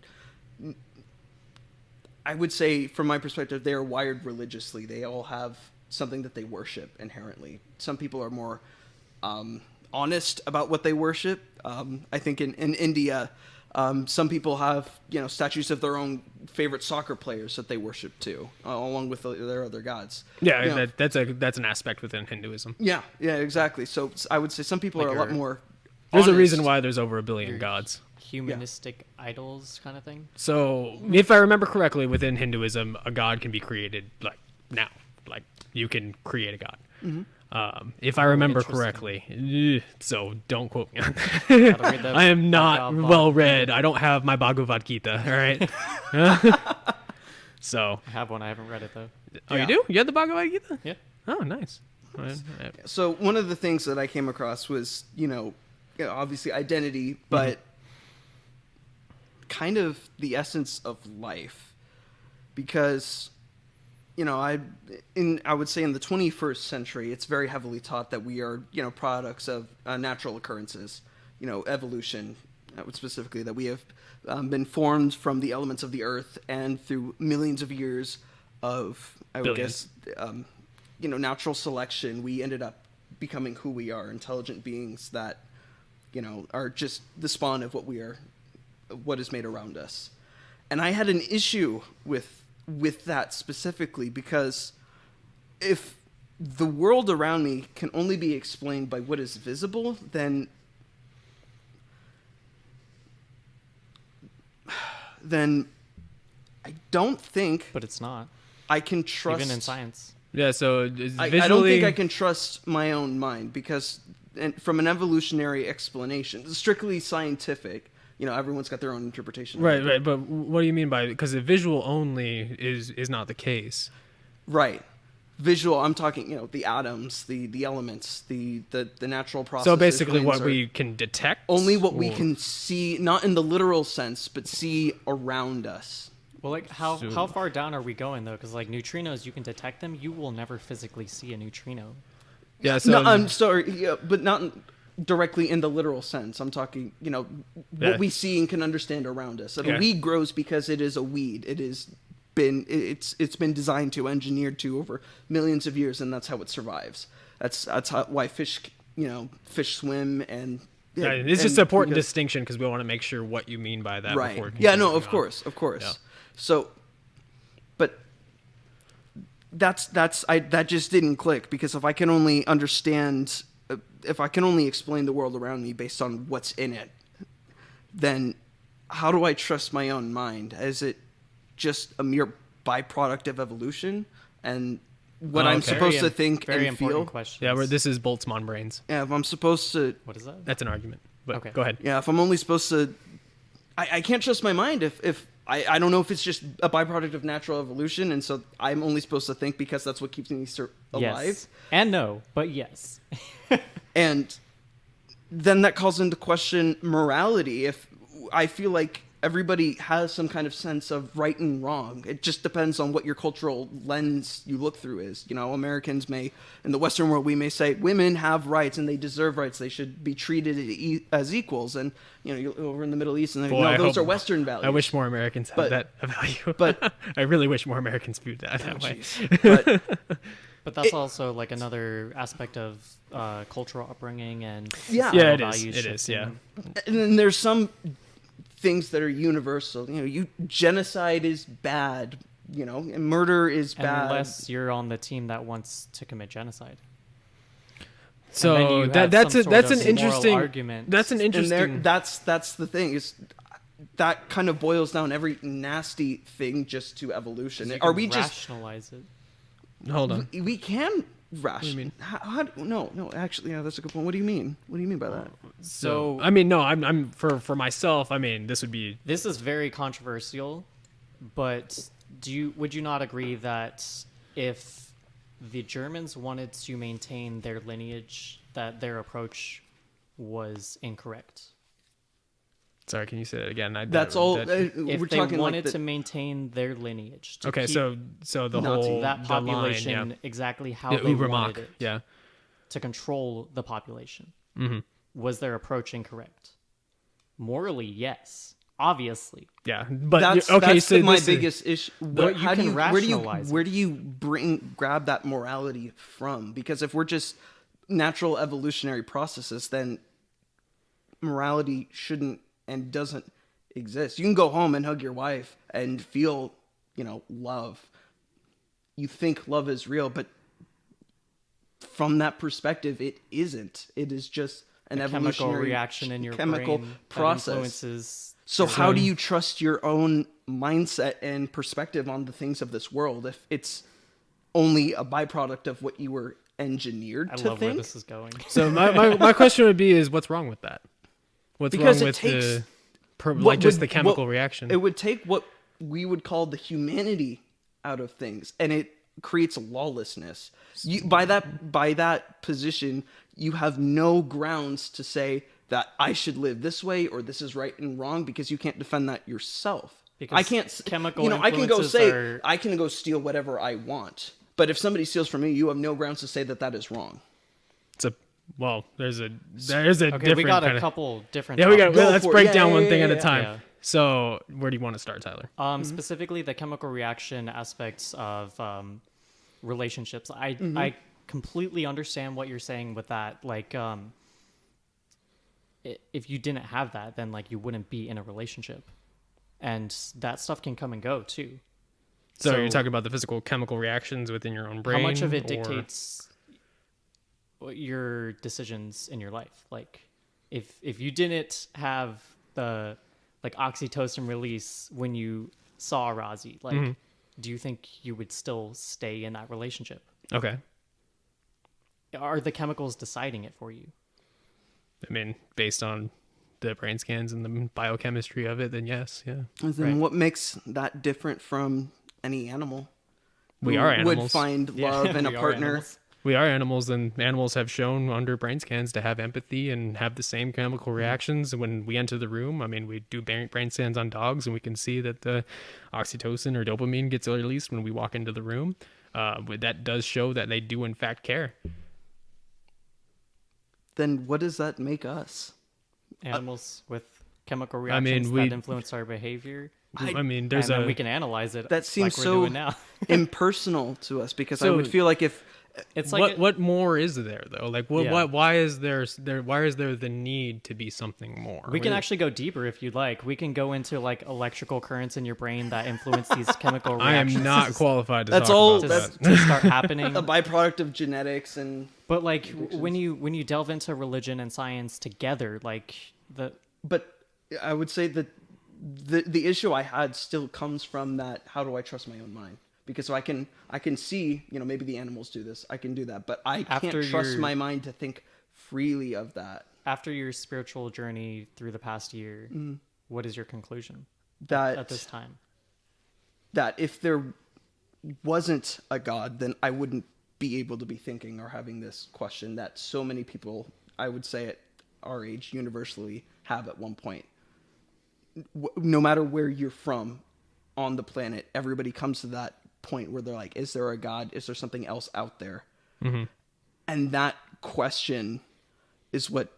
I would say, from my perspective, they are wired religiously. They all have something that they worship inherently. Some people are more honest about what they worship. I think in India, some people have statues of their own favorite soccer players that they worship too, along with their other gods. Yeah, that's an aspect within Hinduism. Yeah, exactly. So I would say some people Like are a lot your- more. There's a honest. reason why there's over 1 billion gods. Humanistic idols kind of thing. So, if I remember correctly, within Hinduism, a god can be created like now. Like you can create a god. If I remember interesting. correctly. So don't quote me on that. Gotta read that I am not Bhagavad well read. I don't have my Bhagavad Gita. All right. So. I have one. I haven't read it though. Oh, Yeah. you do? You had the Bhagavad Gita? Yeah. Oh, nice. So one of the things that I came across was obviously identity, but kind of the essence of life, because I would say in the 21st century, it's very heavily taught that we are products of natural occurrences, evolution, specifically that we have been formed from the elements of the earth, and through millions of years of Billions. natural selection, we ended up becoming who we are, intelligent beings that are just the spawn of what is made around us. And I had an issue with that specifically, because if the world around me can only be explained by what is visible, then I don't think But it's not. I can trust. Even in science. Yeah, so it's I visually... don't think I can trust my own mind, because from an evolutionary explanation, strictly scientific, everyone's got their own interpretation. of it. Right, but what do you mean by... Because the visual only is not the case. Right. Visual, I'm talking, the atoms, the elements, the natural processes. So basically winds what are we can detect? only what we or- can see, not in the literal sense, but see around us. Well, like how So- far down are we going though? Because like neutrinos, you can detect them. You will never physically see a neutrino. Yeah, so... No, I'm sorry, but not directly in the literal sense. I'm talking, Yeah. what we see and can understand around us. And Okay. a weed grows because it is a weed. It's been designed to, engineered to over millions of years, and that's how it survives. That's why fish swim, and Yeah, it's just and an important because- distinction because we want to make sure what you mean by that. right. Before Yeah, no, continuing of on. course. Yeah. So, but that just didn't click, because if I can only understand, if I can only explain the world around me based on what's in it, then how do I trust my own mind? Is it just a mere byproduct of evolution and what I'm okay. supposed to think Very and feel? important question. Yeah, this is Boltzmann brains. Yeah, if I'm supposed to, What is that? That's an argument. But Okay. go ahead. yeah, if I'm only supposed to, I can't trust my mind if I don't know if it's just a byproduct of natural evolution, and so I'm only supposed to think because that's what keeps me alive. Yes. And no, but yes. And then that calls into question morality. If I feel like everybody has some kind of sense of right and wrong. It just depends on what your cultural lens you look through is. Americans may, in the Western world, we may say women have rights and they deserve rights. They should be treated as equals. And, over in the Middle East, and no, those are Western values. I wish more Americans had that value. But I really wish more Americans viewed that way. But that's also like another aspect of cultural upbringing and Yeah, it values is. It is, yeah. And then there's some things that are universal. Genocide is bad. And murder is bad. Unless you're on the team that wants to commit genocide. So that's an interesting argument. That's an interesting. That's the thing is that kind of boils down every nasty thing just to evolution. Are we just rationalize it? Hold on. We can What do you mean? No, actually, that's a good point. What do you mean? What do you mean by that? So I mean, no, I'm for myself. I mean, this is very controversial, but would you not agree that if the Germans wanted to maintain their lineage, that their approach was incorrect? Sorry, can you say that again? That's all. If we're they talking wanted like to maintain their lineage, to okay, keep so the Nazi. whole that population the line, exactly how yeah. they Ubermacht, wanted it, yeah. to control the population, Mm-hmm. was their approach incorrect? Morally, yes, obviously. Yeah, but that's my biggest issue. But you can rationalize it. Where do you grab that morality from? Because if we're just natural evolutionary processes, then morality shouldn't and doesn't exist. You can go home and hug your wife and feel, love. You think love is real, but from that perspective, it isn't. It is just an evolutionary chemical reaction in your chemical brain process. that influences. So how do you trust your own mindset and perspective on the things of this world if it's only a byproduct of what you were engineered I to love think? where this is going. So my question would be is what's wrong with that? What's Because wrong it with takes the chemical reaction? It would take what we would call the humanity out of things, and it creates lawlessness. By that position, you have no grounds to say that I should live this way or this is right and wrong because you can't defend that yourself. Because I can't. chemical I can go influences say are- I can go steal whatever I want, but if somebody steals from me, you have no grounds to say that is wrong. There's a Okay, different we got kind a of, couple different. yeah, we got. topics. Go Let's for it. break Yeah, down one yeah, thing at yeah, a time. yeah. So where do you want to start, Tyler? Specifically the chemical reaction aspects of relationships. I completely understand what you're saying with that. Like, if you didn't have that, then like you wouldn't be in a relationship, and that stuff can come and go too. So you're talking about the physical chemical reactions within your own brain. How much of it or- dictates your decisions in your life? Like, if you didn't have the like oxytocin release when you saw Razi, like, do you think you would still stay in that relationship? Okay. Are the chemicals deciding it for you? I mean, based on the brain scans and the biochemistry of it, then yes, yeah. And then what makes that different from any animal? We who are animals. Would find love in a We are partner. animals. We are animals, and animals have shown under brain scans to have empathy and have the same chemical reactions when we enter the room. I mean, we do brain scans on dogs, and we can see that the oxytocin or dopamine gets released when we walk into the room. That does show that they do, in fact, care. Then what does that make us? Animals with chemical I mean, reactions that influence our behavior. I mean, And then we can analyze it. That seems like we're so doing now. impersonal to us because I So- would feel like if It's like what more is there though? Like what Yeah. why is there the need to be something more? we can actually go deeper if you'd like. We can go into like electrical currents in your brain that influence these chemical I reactions. am not qualified to That's talk all- about that's- that. to start happening. a byproduct of genetics and But like when you delve into religion and science together, like but I would say that the issue I had still comes from that how do I trust my own mind? Because so I can see, maybe the animals do this. I can do that, but I can't After trust your- my mind to think freely of that. after your spiritual journey through the past year, what is your conclusion That at this time? that if there wasn't a God, then I wouldn't be able to be thinking or having this question that so many people, I would say at our age, universally have at one point. no matter where you're from on the planet, everybody comes to that point where they're like, is there a God? Is there something else out there? Mm-hmm. And that question is what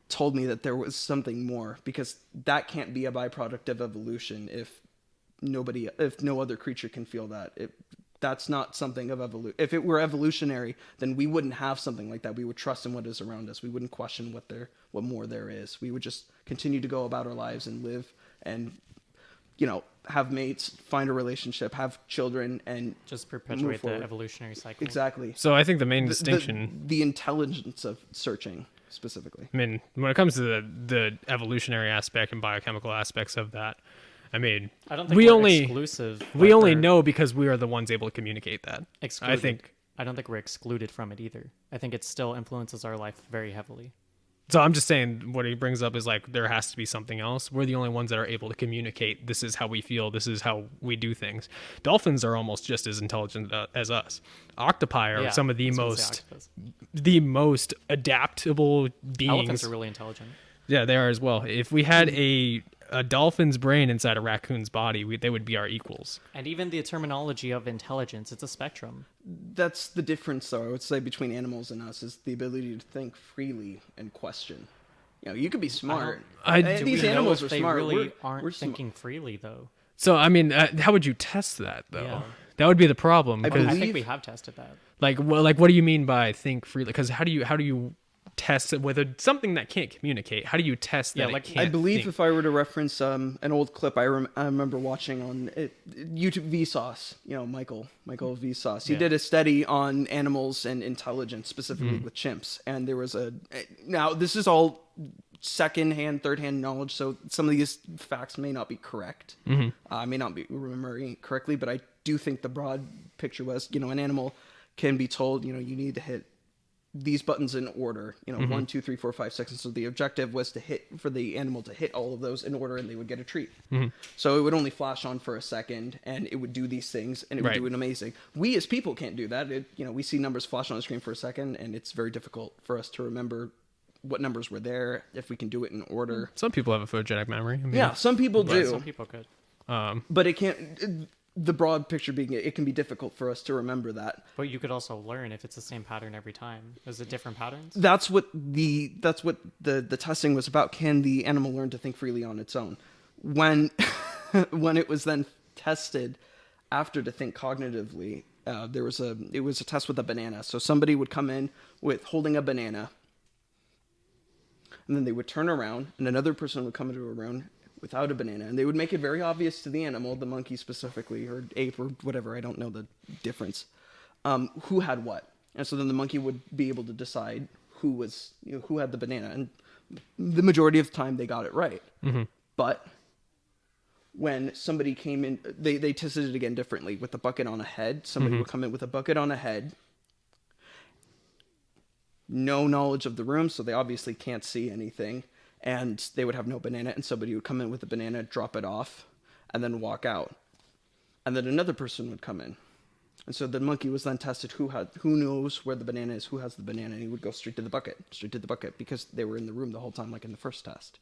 told me that there was something more, because that can't be a byproduct of evolution if no other creature can feel that. That's not something of evolution. If it were evolutionary, then we wouldn't have something like that. We would trust in what is around us. We wouldn't question what more there is. We would just continue to go about our lives and live and, have mates, find a relationship, have children, and just perpetuate the evolutionary cycle. Exactly. So I think the main distinction, the intelligence of searching specifically. I mean, when it comes to the evolutionary aspect and biochemical aspects of that, I mean, I don't think we're exclusive. We only know because we are the ones able to communicate that. Excluded. I don't think we're excluded from it either. I think it still influences our life very heavily. So I'm just saying what he brings up is like there has to be something else. We're the only ones that are able to communicate. This is how we feel. This is how we do things. Dolphins are almost just as intelligent as us. Octopi are some of the most adaptable beings. Elephants are really intelligent. Yeah, they are as well. If we had a dolphin's brain inside a raccoon's body, they would be our equals. And even the terminology of intelligence, it's a spectrum. That's the difference, though, I would say, between animals and us, is the ability to think freely and question. You could be smart. These animals are smart. They really aren't thinking freely, though. So, I mean, how would you test that, though? Yeah. That would be the problem. I think we have tested that. What do you mean by think freely? Because how do you test it with something that can't communicate? How do you test that? I believe if I were to reference an old clip I remember watching on YouTube, Vsauce, Michael Vsauce, he did a study on animals and intelligence, specifically with chimps, and there was now this is all second-hand, third-hand knowledge, so some of these facts may not be correct. I may not be remembering it correctly, but I do think the broad picture was, an animal can be told, you need to hit these buttons in order, 1, 2, 3, 4, 5, 6. And so the objective was for the animal to hit all of those in order, and they would get a treat. So it would only flash on for a second, and it would do these things, and it would do it amazing. We as people can't do that. We see numbers flash on the screen for a second, and it's very difficult for us to remember what numbers were there if we can do it in order. Some people have a photogenic memory. Some people do. Some people could. But it can't. The broad picture being it can be difficult for us to remember that. But you could also learn if it's the same pattern every time. Is it different patterns? That's what the testing was about. Can the animal learn to think freely on its own? When it was then tested after to think cognitively, it was a test with a banana. So somebody would come in with holding a banana, and then they would turn around, and another person would come into a room without a banana, and they would make it very obvious to the animal, the monkey specifically, or ape, or whatever, I don't know the difference, who had what. And so then the monkey would be able to decide who had the banana, and the majority of the time they got it right. But when somebody came in, they tested it again differently with the bucket on a head. Somebody would come in with a bucket on a head, no knowledge of the room, so they obviously can't see anything. And they would have no banana, and somebody would come in with a banana, drop it off, and then walk out. And then another person would come in. And so the monkey was then tested, who knows where the banana is, who has the banana, and he would go straight to the bucket, because they were in the room the whole time, like in the first test.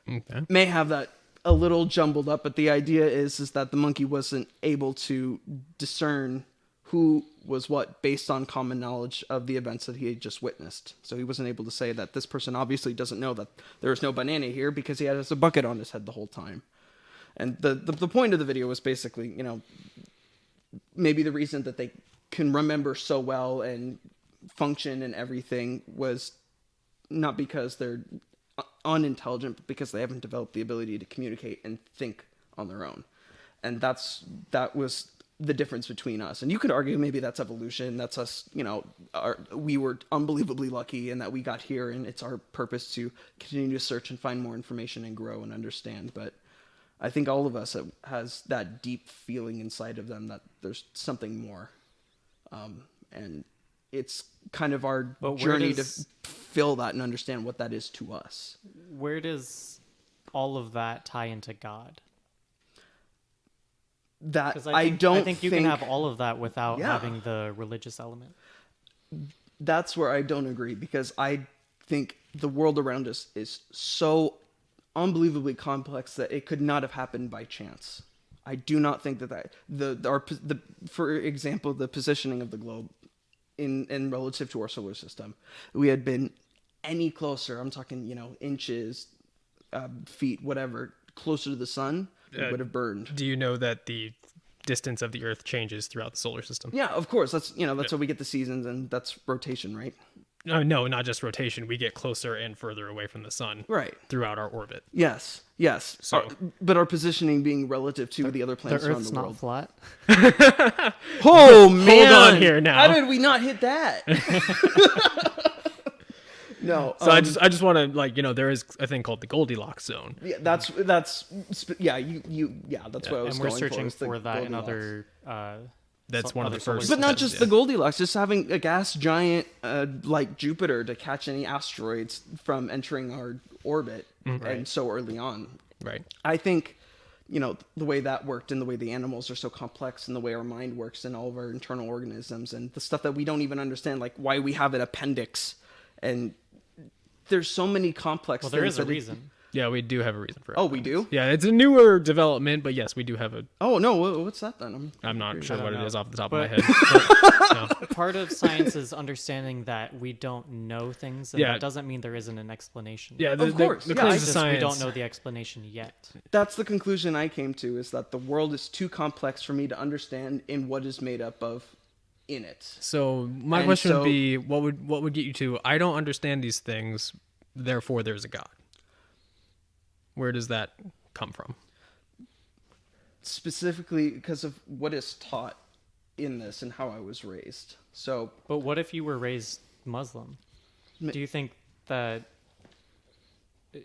Okay. May have that a little jumbled up, but the idea is that the monkey wasn't able to discern who was what based on common knowledge of the events that he had just witnessed. So he wasn't able to say that this person obviously doesn't know that there is no banana here because he has a bucket on his head the whole time. And the point of the video was basically, maybe the reason that they can remember so well and function and everything was not because they're unintelligent, but because they haven't developed the ability to communicate and think on their own. And that was the difference between us. And you could argue maybe that's evolution. That's us, we were unbelievably lucky in that we got here, and it's our purpose to continue to search and find more information and grow and understand. But I think all of us has that deep feeling inside of them that there's something more. And it's kind of our journey to fill that and understand what that is to us. Where does all of that tie into God? That I think you can have all of that without having the religious element. That's where I don't agree, because I think the world around us is so unbelievably complex that it could not have happened by chance. I do not think for example, the positioning of the globe in relative to our solar system, we had been any closer. I'm talking, inches, feet, whatever, closer to the sun, it would have burned. Do you know that the distance of the Earth changes throughout the solar system? Yeah, of course. That's how we get the seasons, and that's rotation, right? No, not just rotation. We get closer and further away from the sun Right. throughout our orbit. Yes. So- But our positioning being relative to the other The planets around Earth's the not world. flat. Oh man! on here now. How did we not hit that? No. So I just want to there is a thing called the Goldilocks zone. Yeah, that's that's what I was And going we're searching is the for that in Goldilocks. other. That's one of the other solar first. But not systems. just the Goldilocks, just having a gas giant like Jupiter to catch any asteroids from entering our orbit, and so early on. Right. I think, the way that worked and the way the animals are so complex and the way our mind works and all of our internal organisms and the stuff that we don't even understand, like why we have an appendix, and there's so many complex Well, things. there is a that it- reason. Yeah, we do have a reason for it. Oh, we do? Yeah, it's a newer development, but yes, we do have a. Oh, no, what's that then? I'm not sure don't what it know. is off the top But- of my head. But, no. Part of science is understanding that we don't know things, and Yeah. that doesn't mean there isn't an explanation. Yeah, Of course. the Yeah, claims I of Just science. we don't know the explanation yet. That's the conclusion I came to, is that the world is too complex for me to understand in what is made up of in it. So my And question so- would be, what would get you to? I don't understand these things, therefore there's a God. Where does that come from? Specifically because of what is taught in this and how I was raised. So, But what if you were raised Muslim? Do you think that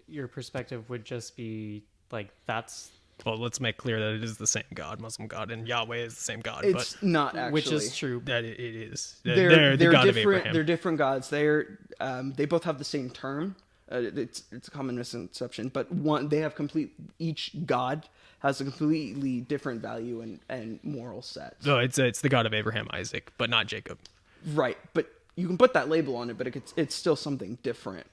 your perspective would just be like that's Well, let's make clear that it is the same God, Muslim God, and Yahweh is the same God. it's not actually. which is true? but that it is. They're the God different. of Abraham. They're different gods. They both have the same term. It's a common misconception, but they have each god has a completely different value and moral set. No, it's the God of Abraham, Isaac, but not Jacob. Right, but you can put that label on it, but it's still something different.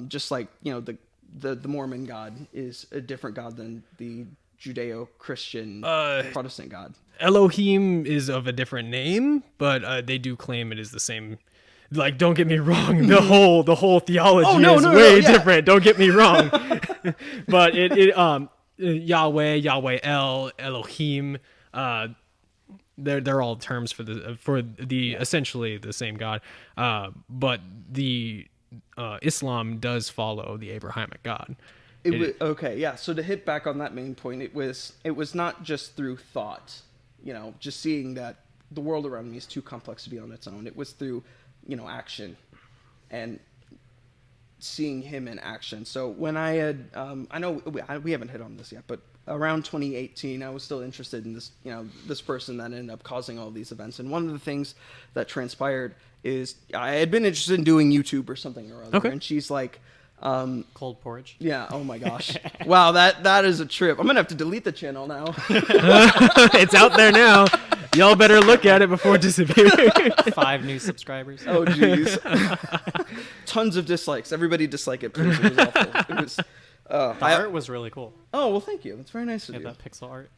Just like the Mormon God is a different God than the Judeo-Christian Protestant God. Elohim is of a different name, but they do claim it is the same. Like, don't get me wrong, the whole theology is way different. Don't get me wrong, but Yahweh, Yahweh El, Elohim, they're all terms for the essentially the same God. But the Islam does follow the Abrahamic God. Okay, yeah. So to hit back on that main point, it was not just through thought, just seeing that the world around me is too complex to be on its own. It was through, action, and seeing him in action. So when I had, I know we haven't hit on this yet, but around 2018, I was still interested in this, this person that ended up causing all these events. And one of the things that transpired is I had been interested in doing YouTube or something or other. Okay. And she's like, Cold porridge. yeah, oh my gosh. Wow, that is a trip. I'm going to have to delete the channel now. It's out there now. Y'all better look at it before disappearing. 5 new subscribers. Oh, jeez. Tons of dislikes. Everybody dislike it, please. It was awful. It was... The art was really cool. Oh, well, thank you. That's very nice of Yeah, you. that pixel art.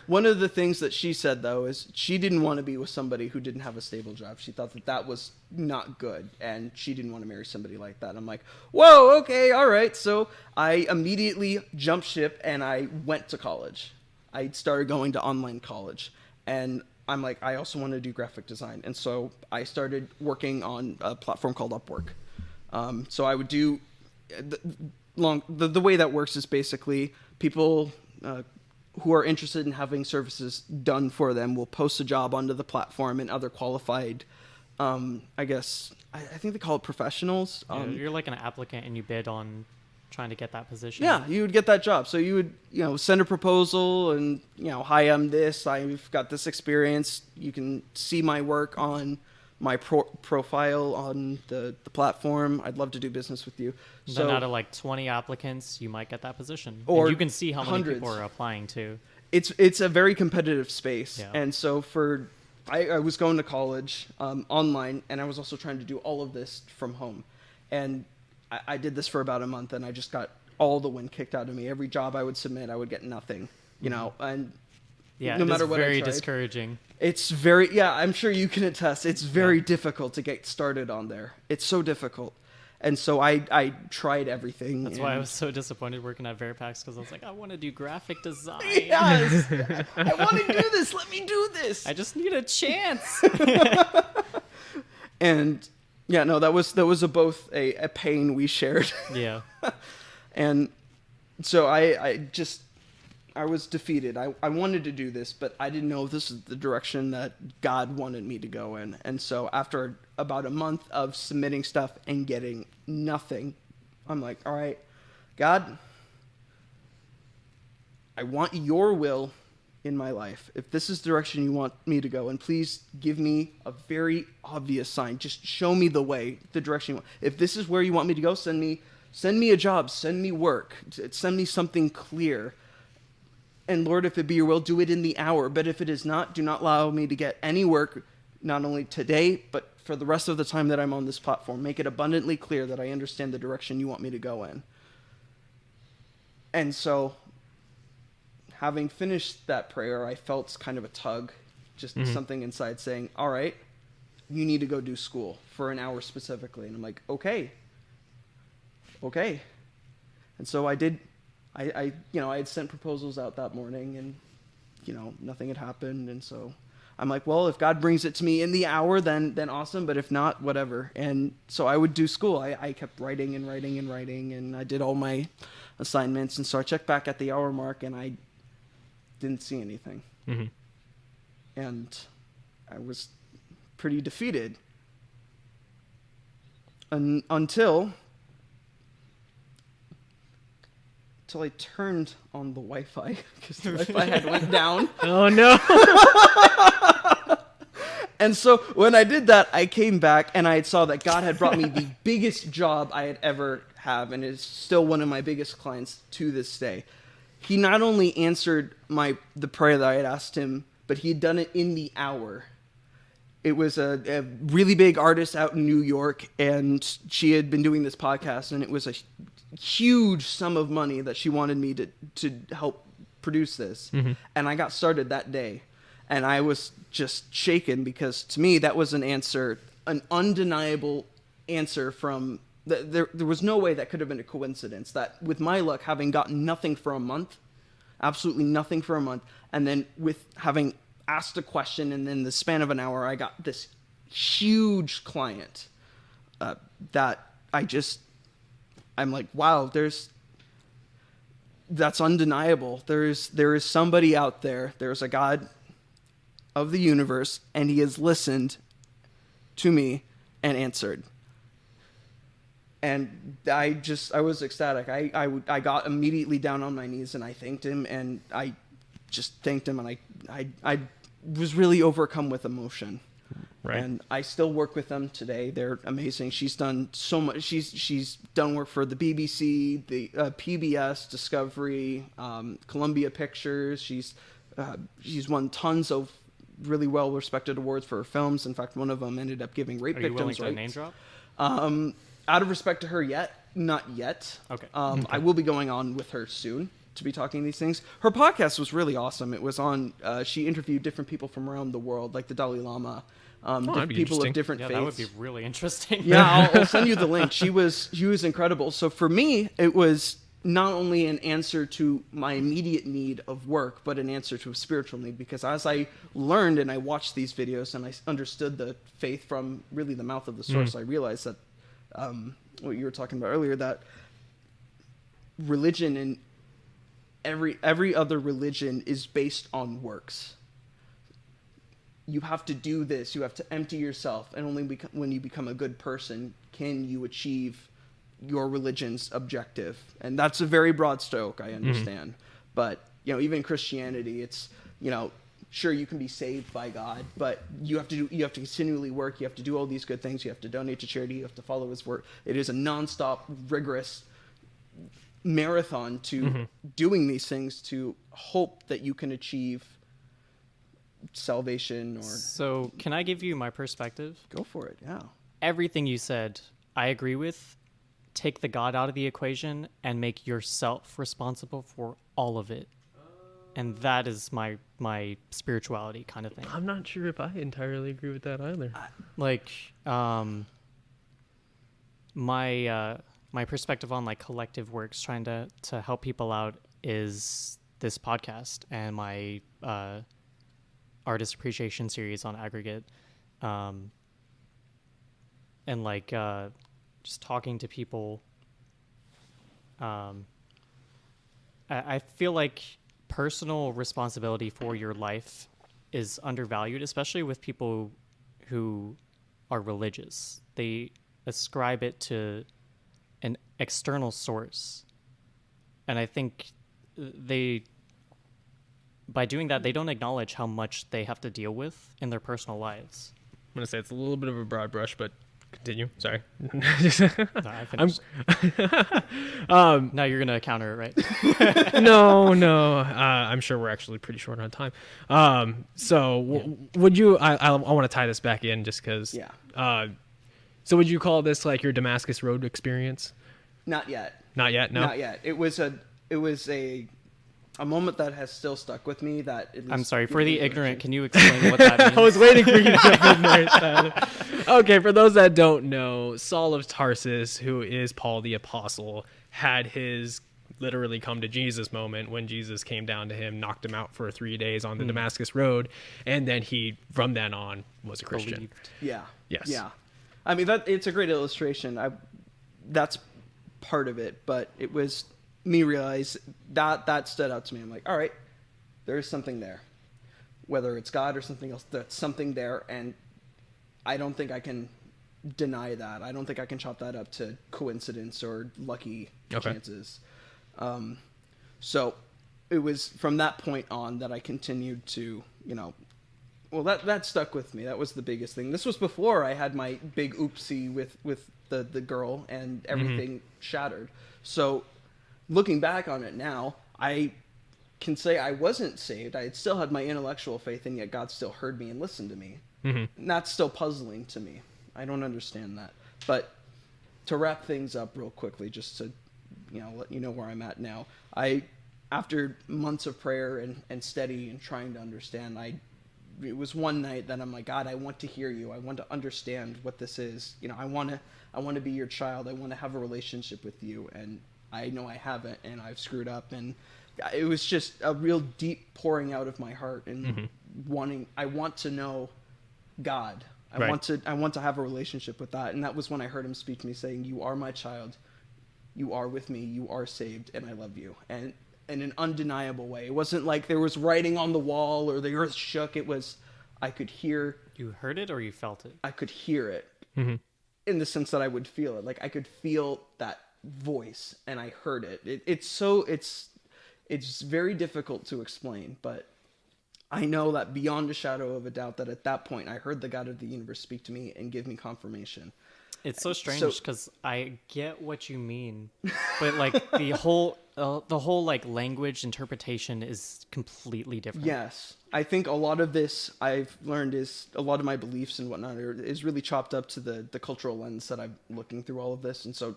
One of the things that she said, though, is she didn't want to be with somebody who didn't have a stable job. She thought that was not good, and she didn't want to marry somebody like that. I'm like, whoa, okay, all right. So I immediately jumped ship, and I went to college. I started going to online college, and I'm like, I also want to do graphic design. And so I started working on a platform called Upwork. So I would do... The way that works is basically people... who are interested in having services done for them will post a job onto the platform, and other qualified, I think they call it professionals. You're like an applicant and you bid on trying to get that position. Yeah, you would get that job. So you would, send a proposal and, hi, I'm this, I've got this experience. You can see my work on my profile on the platform. I'd love to do business with you. Then out of like 20 applicants, you might get that position. Or and you can see how many hundreds. people are applying to. It's a very competitive space. Yeah. And so I was going to college online, and I was also trying to do all of this from home. And I did this for about a month, and I just got all the wind kicked out of me. Every job I would submit, I would get nothing, and Yeah, no it matter is what I very tried. discouraging. It's very, yeah, I'm sure you can attest. It's very difficult to get started on there. It's so difficult. And so I tried everything. That's why I was so disappointed working at Veripax, because I was like, I want to do graphic design. Yes, I want to do this. Let me do this. I just need a chance. And yeah, no, that was both a pain we shared. Yeah. And so I was defeated. I wanted to do this, but I didn't know if this is the direction that God wanted me to go in. And so after about a month of submitting stuff and getting nothing, I'm like, all right, God, I want your will in my life. If this is the direction you want me to go, and please give me a very obvious sign. Just show me the way, the direction you want. If this is where you want me to go, send me a job, send me work, send me something clear. And Lord, if it be your will, do it in the hour. But if it is not, do not allow me to get any work, not only today, but for the rest of the time that I'm on this platform. Make it abundantly clear that I understand the direction you want me to go in. And so, having finished that prayer, I felt kind of a tug, just something inside saying, all right, you need to go do school for an hour specifically. And I'm like, okay. And so I did. I had sent proposals out that morning, and nothing had happened. And so I'm like, well, if God brings it to me in the hour, then awesome. But if not, whatever. And so I would do school. I kept writing, and I did all my assignments. And so I checked back at the hour mark, and I didn't see anything. Mm-hmm. And I was pretty defeated until I turned on the Wi-Fi, because the Wi-Fi had went down. Oh no. And so when I did that, I came back and I saw that God had brought me the biggest job I had ever have, and it's still one of my biggest clients to this day. He not only answered the prayer that I had asked him, but he had done it in the hour. It was a really big artist out in New York, and she had been doing this podcast, and it was a huge sum of money that she wanted me to help produce this. Mm-hmm. And I got started that day, and I was just shaken, because to me that was an answer, an undeniable answer from there was no way that could have been a coincidence, that with my luck, having gotten nothing for a month, absolutely nothing for a month, and then with having asked a question, and in the span of an hour I got this huge client that I'm like, wow, that's undeniable. There is somebody out there. There's a God of the universe, and he has listened to me and answered. And I was ecstatic. I got immediately down on my knees, and I thanked him, and I just thanked him, and I was really overcome with emotion. Right. And I still work with them today. They're amazing. She's done so much. She's done work for the BBC, the PBS, Discovery, Columbia Pictures. She's won tons of really well respected awards for her films. In fact, one of them ended up giving rape victims rights. Are you willing to name drop? Out of respect to her, not yet. Okay. I will be going on with her soon to be talking these things. Her podcast was really awesome. It was on. She interviewed different people from around the world, like the Dalai Lama. People of different faiths. That would be really interesting. Yeah, I'll send you the link. She was incredible. So for me, it was not only an answer to my immediate need of work, but an answer to a spiritual need. Because as I learned and I watched these videos and I understood the faith from really the mouth of the source, I realized that what you were talking about earlier, that religion and every other religion is based on works. You have to do this. You have to empty yourself, and only when you become a good person can you achieve your religion's objective. And that's a very broad stroke, I understand. But even Christianity, it's sure, you can be saved by God, but you have to continually work. You have to do all these good things. You have to donate to charity. You have to follow his word. It is a nonstop, rigorous marathon to doing these things to hope that you can achieve salvation. So can I give you my perspective? Go for it. Yeah. Everything you said, I agree with take the God out of the equation and make yourself responsible for all of it. And that is my spirituality kind of thing. I'm not sure if I entirely agree with that either. Like, my perspective on like collective works, trying to help people out, is this podcast and my artist appreciation series on Aggregate, and like just talking to people. I feel like personal responsibility for your life is undervalued, especially with people who are religious. They ascribe it to an external source. And I think by doing that, they don't acknowledge how much they have to deal with in their personal lives. I'm going to say it's a little bit of a broad brush, but continue. Sorry. No, I finished. Now you're going to counter it, right? No. I'm sure we're actually pretty short on time. Would you, I want to tie this back in just because. Yeah. So would you call this like your Damascus Road experience? Not yet. Not yet, no? Not yet. It was a moment that has still stuck with me. I'm sorry, for the ignorant, can you explain what that means? I was waiting for you to jump in there, Tyler. Okay, for those that don't know, Saul of Tarsus, who is Paul the Apostle, had his literally come to Jesus moment when Jesus came down to him, knocked him out for 3 days on the Damascus Road, and then he, from then on, was a Christian. Believed. Yeah. Yes. Yeah. I mean, it's a great illustration. That's part of it, but it was me realize that stood out to me. I'm like, all right, there is something there, whether it's God or something else. That's something there, and I don't think I can deny that. I don't think I can chalk that up to coincidence or lucky chances. So it was from that point on that I continued to, well, that stuck with me. That was the biggest thing. This was before I had my big oopsie with the girl and everything shattered. So looking back on it now, I can say I wasn't saved. I still had my intellectual faith, and yet God still heard me and listened to me. And that's still puzzling to me. I don't understand that. But to wrap things up real quickly, just to let you know where I'm at now, after months of prayer and study and trying to understand, it was one night that I'm like, God, I want to hear you. I want to understand what this is. I want to be your child. I want to have a relationship with you. And I know I haven't, and I've screwed up. And it was just a real deep pouring out of my heart and I want to know God. I want to have a relationship with that. And that was when I heard him speak to me saying, you are my child. You are with me. You are saved, and I love you. And in an undeniable way. It wasn't like there was writing on the wall or the earth shook. It was, I could hear. You heard it or you felt it? I could hear it in the sense that I would feel it. Like I could feel that voice and I heard it. It's very difficult to explain, but I know that beyond a shadow of a doubt that at that point I heard the God of the universe speak to me and give me confirmation. It's so strange because I get what you mean, but like the whole like language interpretation is completely different. Yes, I think a lot of this I've learned is a lot of my beliefs and whatnot is really chopped up to the cultural lens that I'm looking through all of this, and so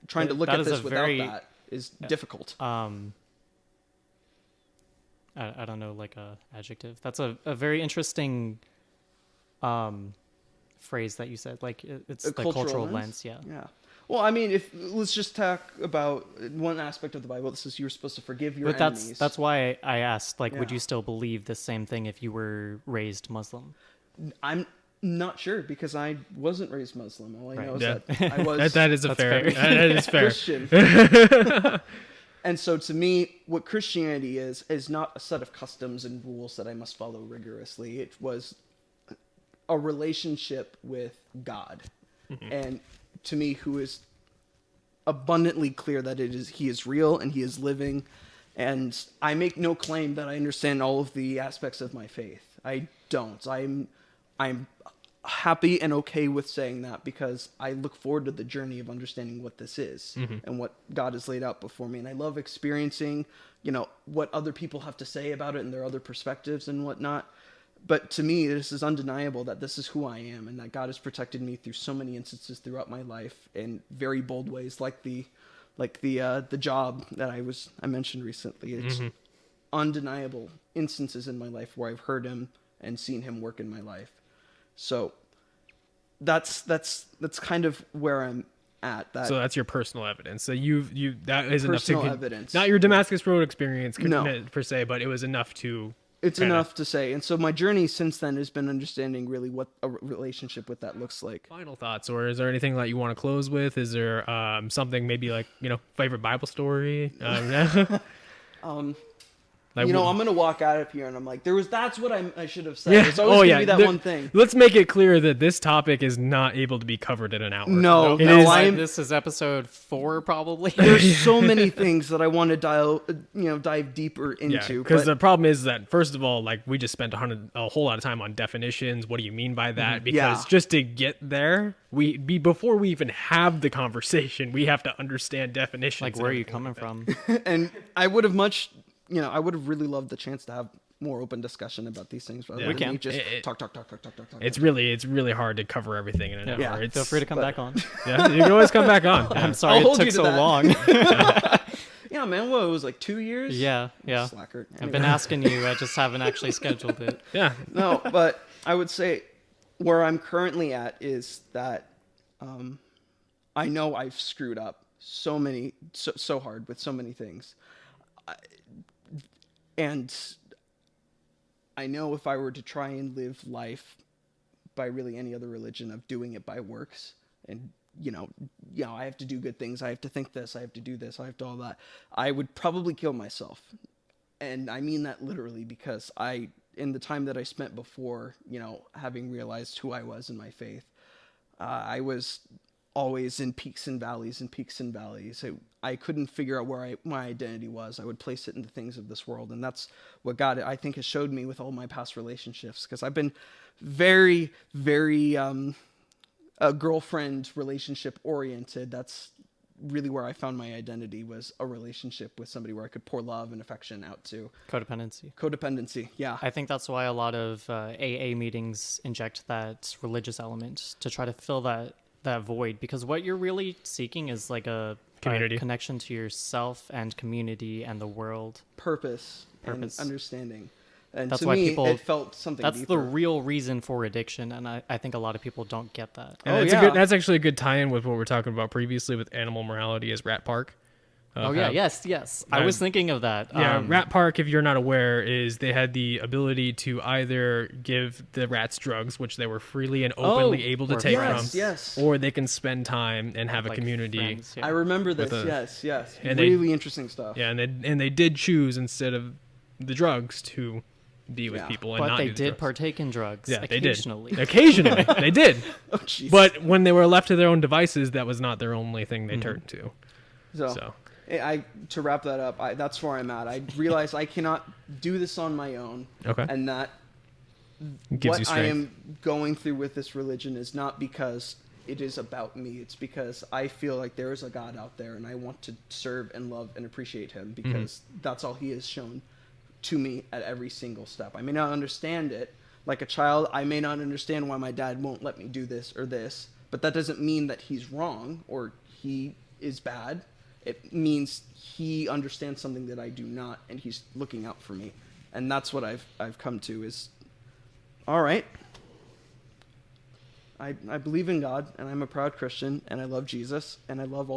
trying to look at this without that is difficult. I don't know, like a adjective. That's a very interesting phrase that you said. Like it's the cultural lens. Yeah. Well, I mean, let's just talk about one aspect of the Bible. This is you're supposed to forgive your enemies. That's why I asked. Like, would you still believe the same thing if you were raised Muslim? I'm not sure because I wasn't raised Muslim. All I know is that I was. That is fair. That is fair. Christian. And so to me, what Christianity is not a set of customs and rules that I must follow rigorously. It was a relationship with God. And to me, who is abundantly clear that he is real and he is living. And I make no claim that I understand all of the aspects of my faith. I don't. I'm happy and okay with saying that because I look forward to the journey of understanding what this is and what God has laid out before me. And I love experiencing, what other people have to say about it and their other perspectives and whatnot. But to me, this is undeniable that this is who I am, and that God has protected me through so many instances throughout my life in very bold ways, like the job that I mentioned recently. It's undeniable instances in my life where I've heard him and seen him work in my life. So that's kind of where I'm at. So that's your personal evidence. So you that is enough to personal evidence. Not your Damascus Road experience No. per se, but it was enough to. It's enough to say. And so my journey since then has been understanding really what a relationship with that looks like. Final thoughts, or is there anything that you want to close with? Is there something maybe like, favorite Bible story? Like, I'm going to walk out of here and I'm like, that's what I should have said. It's always going to be that one thing. Let's make it clear that this topic is not able to be covered in an hour. No, this is episode 4 probably. There's so many things that I want to dive deeper into. Because the problem is that, first of all, like, we just spent a whole lot of time on definitions. What do you mean by that? Because just to get there, before we even have the conversation, we have to understand definitions. Like, where are you coming from? And I would have I would have really loved the chance to have more open discussion about these things rather We than can. me just talk. It's really hard to cover everything in an hour. Yeah, feel free to come back on. Yeah, you can always come back on. I'm sorry it took so long. Yeah, man, it was like 2 years? Yeah. Slacker. Anyway. I've been asking you, I just haven't actually scheduled it. Yeah. No, but I would say where I'm currently at is that I know I've screwed up so hard with so many things. And I know if I were to try and live life by really any other religion of doing it by works and, I have to do good things. I have to think this. I have to do this. I have to all that. I would probably kill myself. And I mean that literally because in the time that I spent before, having realized who I was in my faith, I was always in peaks and valleys and peaks and valleys. I couldn't figure out where my identity was. I would place it in the things of this world. And that's what God, I think, has showed me with all my past relationships. Because I've been very, very girlfriend relationship oriented. That's really where I found my identity, was a relationship with somebody where I could pour love and affection out to. Codependency, yeah. I think that's why a lot of AA meetings inject that religious element to try to fill that void, because what you're really seeking is like a community, connection to yourself and community and the world, purpose. And understanding. And that's to why me, it felt something that's deeper. the real reason for addiction, and I think a lot of people don't get that. And that's actually a good tie-in with what we're talking about previously with animal morality is Rat Park. Yes. I was thinking of that. Yeah, Rat Park, if you're not aware, is they had the ability to either give the rats drugs, which they were freely and openly able to take from, or they can spend time and have a community. Friends, I remember this. Yes. And really interesting stuff. Yeah, and they did choose, instead of the drugs, to be with people and but not they do the did drugs. partake in drugs. Yeah, occasionally. Occasionally, they did. Oh, jeez. But when they were left to their own devices, that was not their only thing they turned to. So. To wrap that up, that's where I'm at. I realize I cannot do this on my own. Okay. And that Gives you what I strength. am going through with this religion is not because it is about me. It's because I feel like there is a God out there, and I want to serve and love and appreciate him, because that's all he has shown to me at every single step. I may not understand it. Like a child, I may not understand why my dad won't let me do this or this, but that doesn't mean that he's wrong or he is bad. It means he understands something that I do not, and he's looking out for me. And that's what I've come to is, all right, I believe in God, and I'm a proud Christian, and I love Jesus, and I love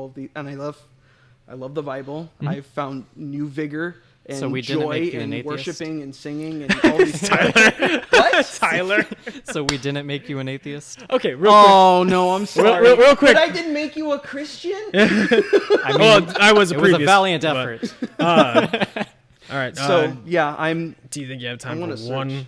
I love the Bible. I've found new vigor and So we didn't joy make you an in atheist? worshiping and singing and all these Tyler. What? Tyler. So we didn't make you an atheist? Okay, real quick. Oh no, I'm sorry. Real quick. But I didn't make you a Christian. I mean, Well, I was a it was previous. a valiant but, effort. all right. So yeah, I'm. do you think you have time wanna for one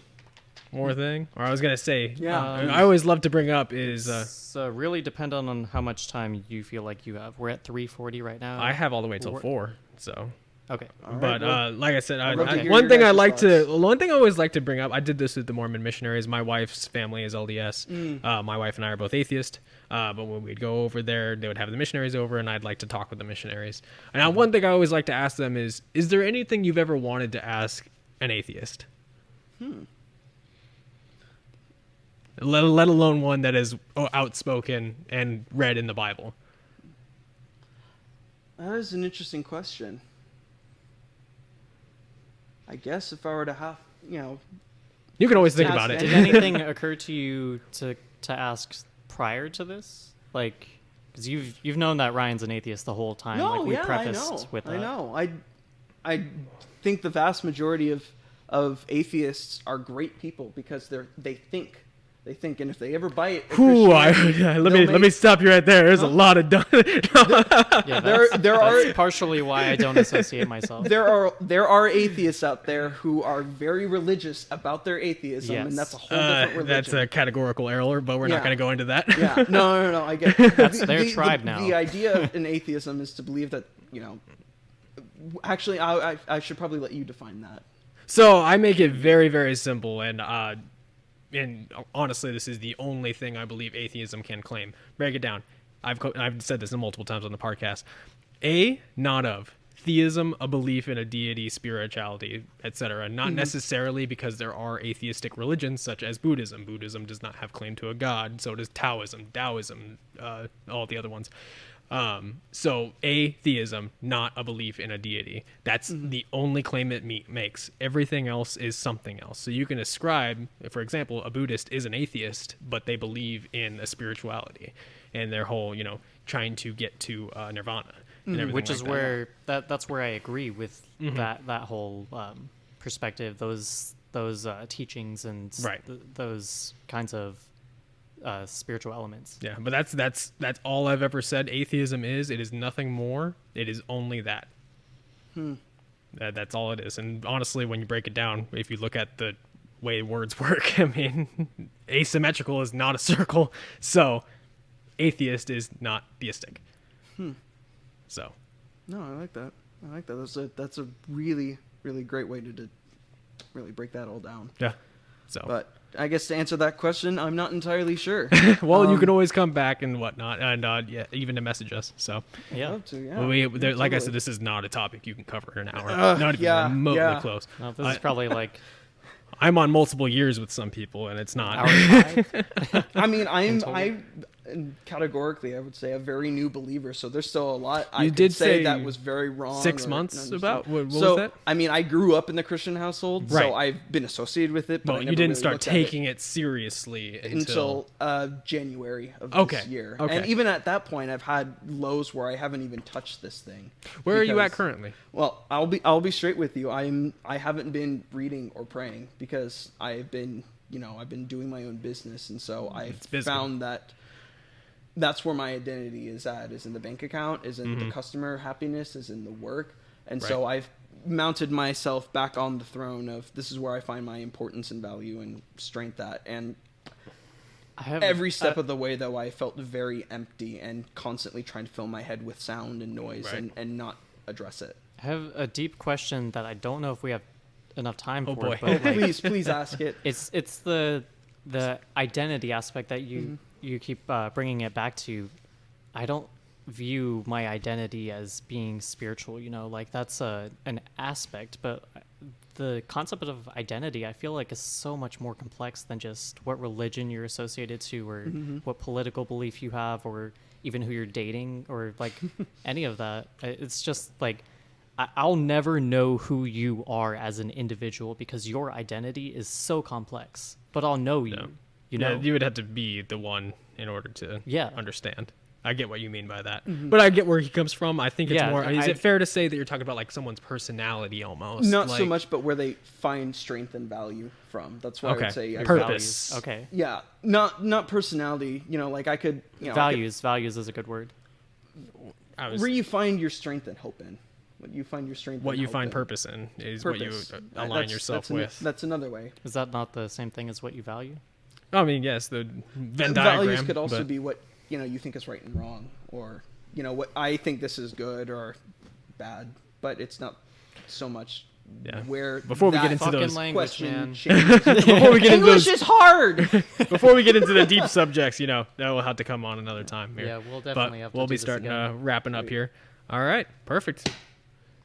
more thing? Or I was gonna say, Yeah. I always love to bring up is So really dependent on how much time you feel like you have. We're at 3:40 right now. I have all the way till 4. So. Okay. But like I said, love to hear one your thing guys' one thing I always like to bring up. I did this with the Mormon missionaries. My wife's family is LDS. My wife and I are both atheist. But when we'd go over there, they would have the missionaries over, and I'd like to talk with the missionaries. And now, one thing I always like to ask them is there anything you've ever wanted to ask an atheist? let alone one that is outspoken and read in the Bible. That is an interesting question. I guess if I were to have, You can always think Ask about it. Did anything occur to you to ask prior to this? Like, because you've known that Ryan's an atheist the whole time. no, like we yeah, prefaced with that. I know. I think the vast majority of atheists are great people because they think, and if they ever bite, Ooh, let me stop you right there. There's a lot of Yeah, that's, there are that's partially why I don't associate myself. there are atheists out there who are very religious about their atheism, Yes. and that's a whole different religion. That's a categorical error, but we're Yeah. not going to go into that. Yeah, no. I get That's their tribe now. The idea of an atheism is to believe that Actually, I should probably let you define that. So I make it very, very simple, and honestly, this is the only thing I believe atheism can claim. Break it down. I've said this multiple times on the podcast. Not of. Theism, a belief in a deity, spirituality, etc. Not necessarily because there are atheistic religions such as Buddhism. Buddhism does not have claim to a god. So does Taoism, all the other ones. So theism, not a belief in a deity. That's the only claim it makes. Everything else is something else. So you can ascribe, for example, a Buddhist is an atheist, but they believe in a spirituality and their whole, trying to get to nirvana. And everything Which like is that. where that's where I agree with that whole perspective, those teachings and Right. those kinds of spiritual elements. Yeah, but that's all I've ever said atheism is. It is nothing more. It is only that. That's all it is. And honestly, when you break it down, if you look at the way words work, I mean, asymmetrical is not a circle. So atheist is not theistic. So. No, I like that. That's a really, really great way to really break that all down. Yeah. So. But I guess to answer that question, I'm not entirely sure. Well, you can always come back and whatnot, and even to message us. So. Yeah. Love to, yeah. Like I said, Totally. this is not a topic you can cover in an hour. Not even remotely close. No, this is probably like I'm on multiple years with some people, and it's not. hour 5. I mean, total. categorically, I would say a very new believer. So there's still a lot I You could did say say that was very wrong. 6 or months understood. about? What so, was that? I mean, I grew up in the Christian household, Right. so I've been associated with it. But Well, I you never didn't really start looked at taking it seriously until January of Okay, this year. okay. And even at that point, I've had lows where I haven't even touched this thing. Where are you at Because- currently? Well, I'll be straight with you. I haven't been reading or praying because I've been doing my own business, and so I've It's busy. found that that's where my identity is in the bank account, is in the customer happiness, is in the work. And so Right. I've mounted myself back on the throne of this is where I find my importance and value and strength at. And I have every step of the way, though, I felt very empty and constantly trying to fill my head with sound and noise Right. and not address it. I have a deep question that I don't know if we have enough time for. boy. But like, Please ask it. it's the identity aspect that you keep bringing it back to. I don't view my identity as being spiritual, like that's an aspect, but the concept of identity I feel like is so much more complex than just what religion you're associated to or what political belief you have or even who you're dating or like any of that. It's just like I'll never know who you are as an individual because your identity is so complex, but I'll know you. Yeah. You know, You would have to be the one in order to Yeah. understand. I get what you mean by that. But I get where he comes from. I think it's Yeah, more... Is I- it fair to say that you're talking about like someone's personality almost? Not so Like- much, but where they find strength and value from. That's what I Okay. would say. Purpose. Okay. Yeah, not personality. Like I could. Values is a good word. I was, Where you find your strength and hope in. What you find your strength. what and you hope find in. purpose in is Purpose. what you align yourself with. That's another way. Is that not the same thing as what you value? I mean, yes, the Venn diagram. Values could also but- be what you think is right and wrong, or what I think this is good or bad, but it's not so much. Yeah. Where Before we get that into Fucking those- language, question man. changes. Before we get into English those, is hard. before we get into the deep subjects, that will have to come on another time here. Yeah, we'll definitely but have to we'll do be this starting again. wrapping up here. All right, perfect.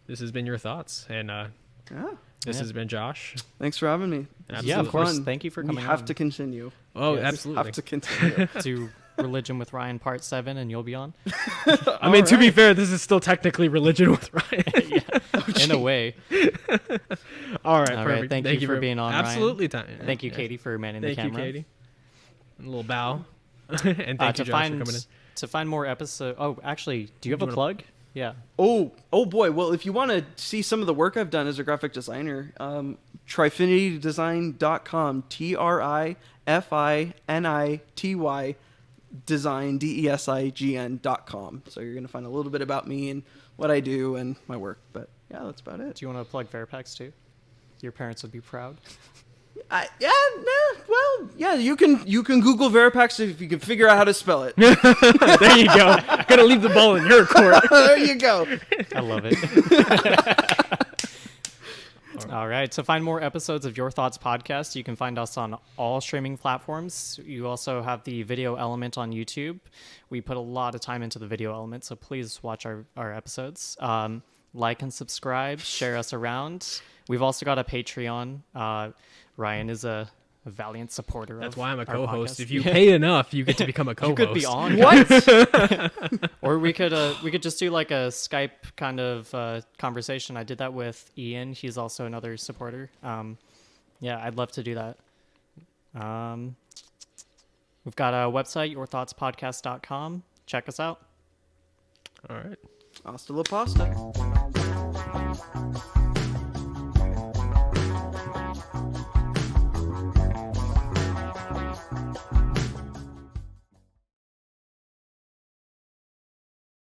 This has been your thoughts, and Yeah. This has been Josh. Thanks for having me. Yeah, of course. Fun. Thank you for coming We have on. to continue. Oh, Yes. absolutely. Have to continue. Do Religion with Ryan Part 7 and you'll be on. I mean, to be fair, this is still technically religion with Ryan. In a way. All right, All perfect. right, thank you for being on, Ryan. Absolutely. Thank you, Katie, for manning the Thank you, camera. Katie. A little bow. And thank you, Josh, for coming in. To find more episodes. Oh, actually, do you have a plug? Yeah. Oh boy. Well, if you want to see some of the work I've done as a graphic designer, trifinitydesign.com, TRIFINITY design, DESIGN.com. So you're going to find a little bit about me and what I do and my work. But yeah, that's about it. Do you want to plug Veripax too? Your parents would be proud. You can Google Veripax if you can figure out how to spell it. There you go. I'm going to leave the ball in your court. There you go. I love it. All right. To find more episodes of Your Thoughts podcast, you can find us on all streaming platforms. You also have the video element on YouTube. We put a lot of time into the video element, so please watch our episodes. Like and subscribe, share us around. We've also got a Patreon. Ryan is a valiant supporter. That's of why I'm a our co-host. podcast. If you pay enough, you get to become a co-host. You could be on. What? Or we could just do like a Skype kind of conversation. I did that with Ian. He's also another supporter. Yeah, I'd love to do that. We've got a website, yourthoughtspodcast.com. Check us out. All right. Hasta la pasta.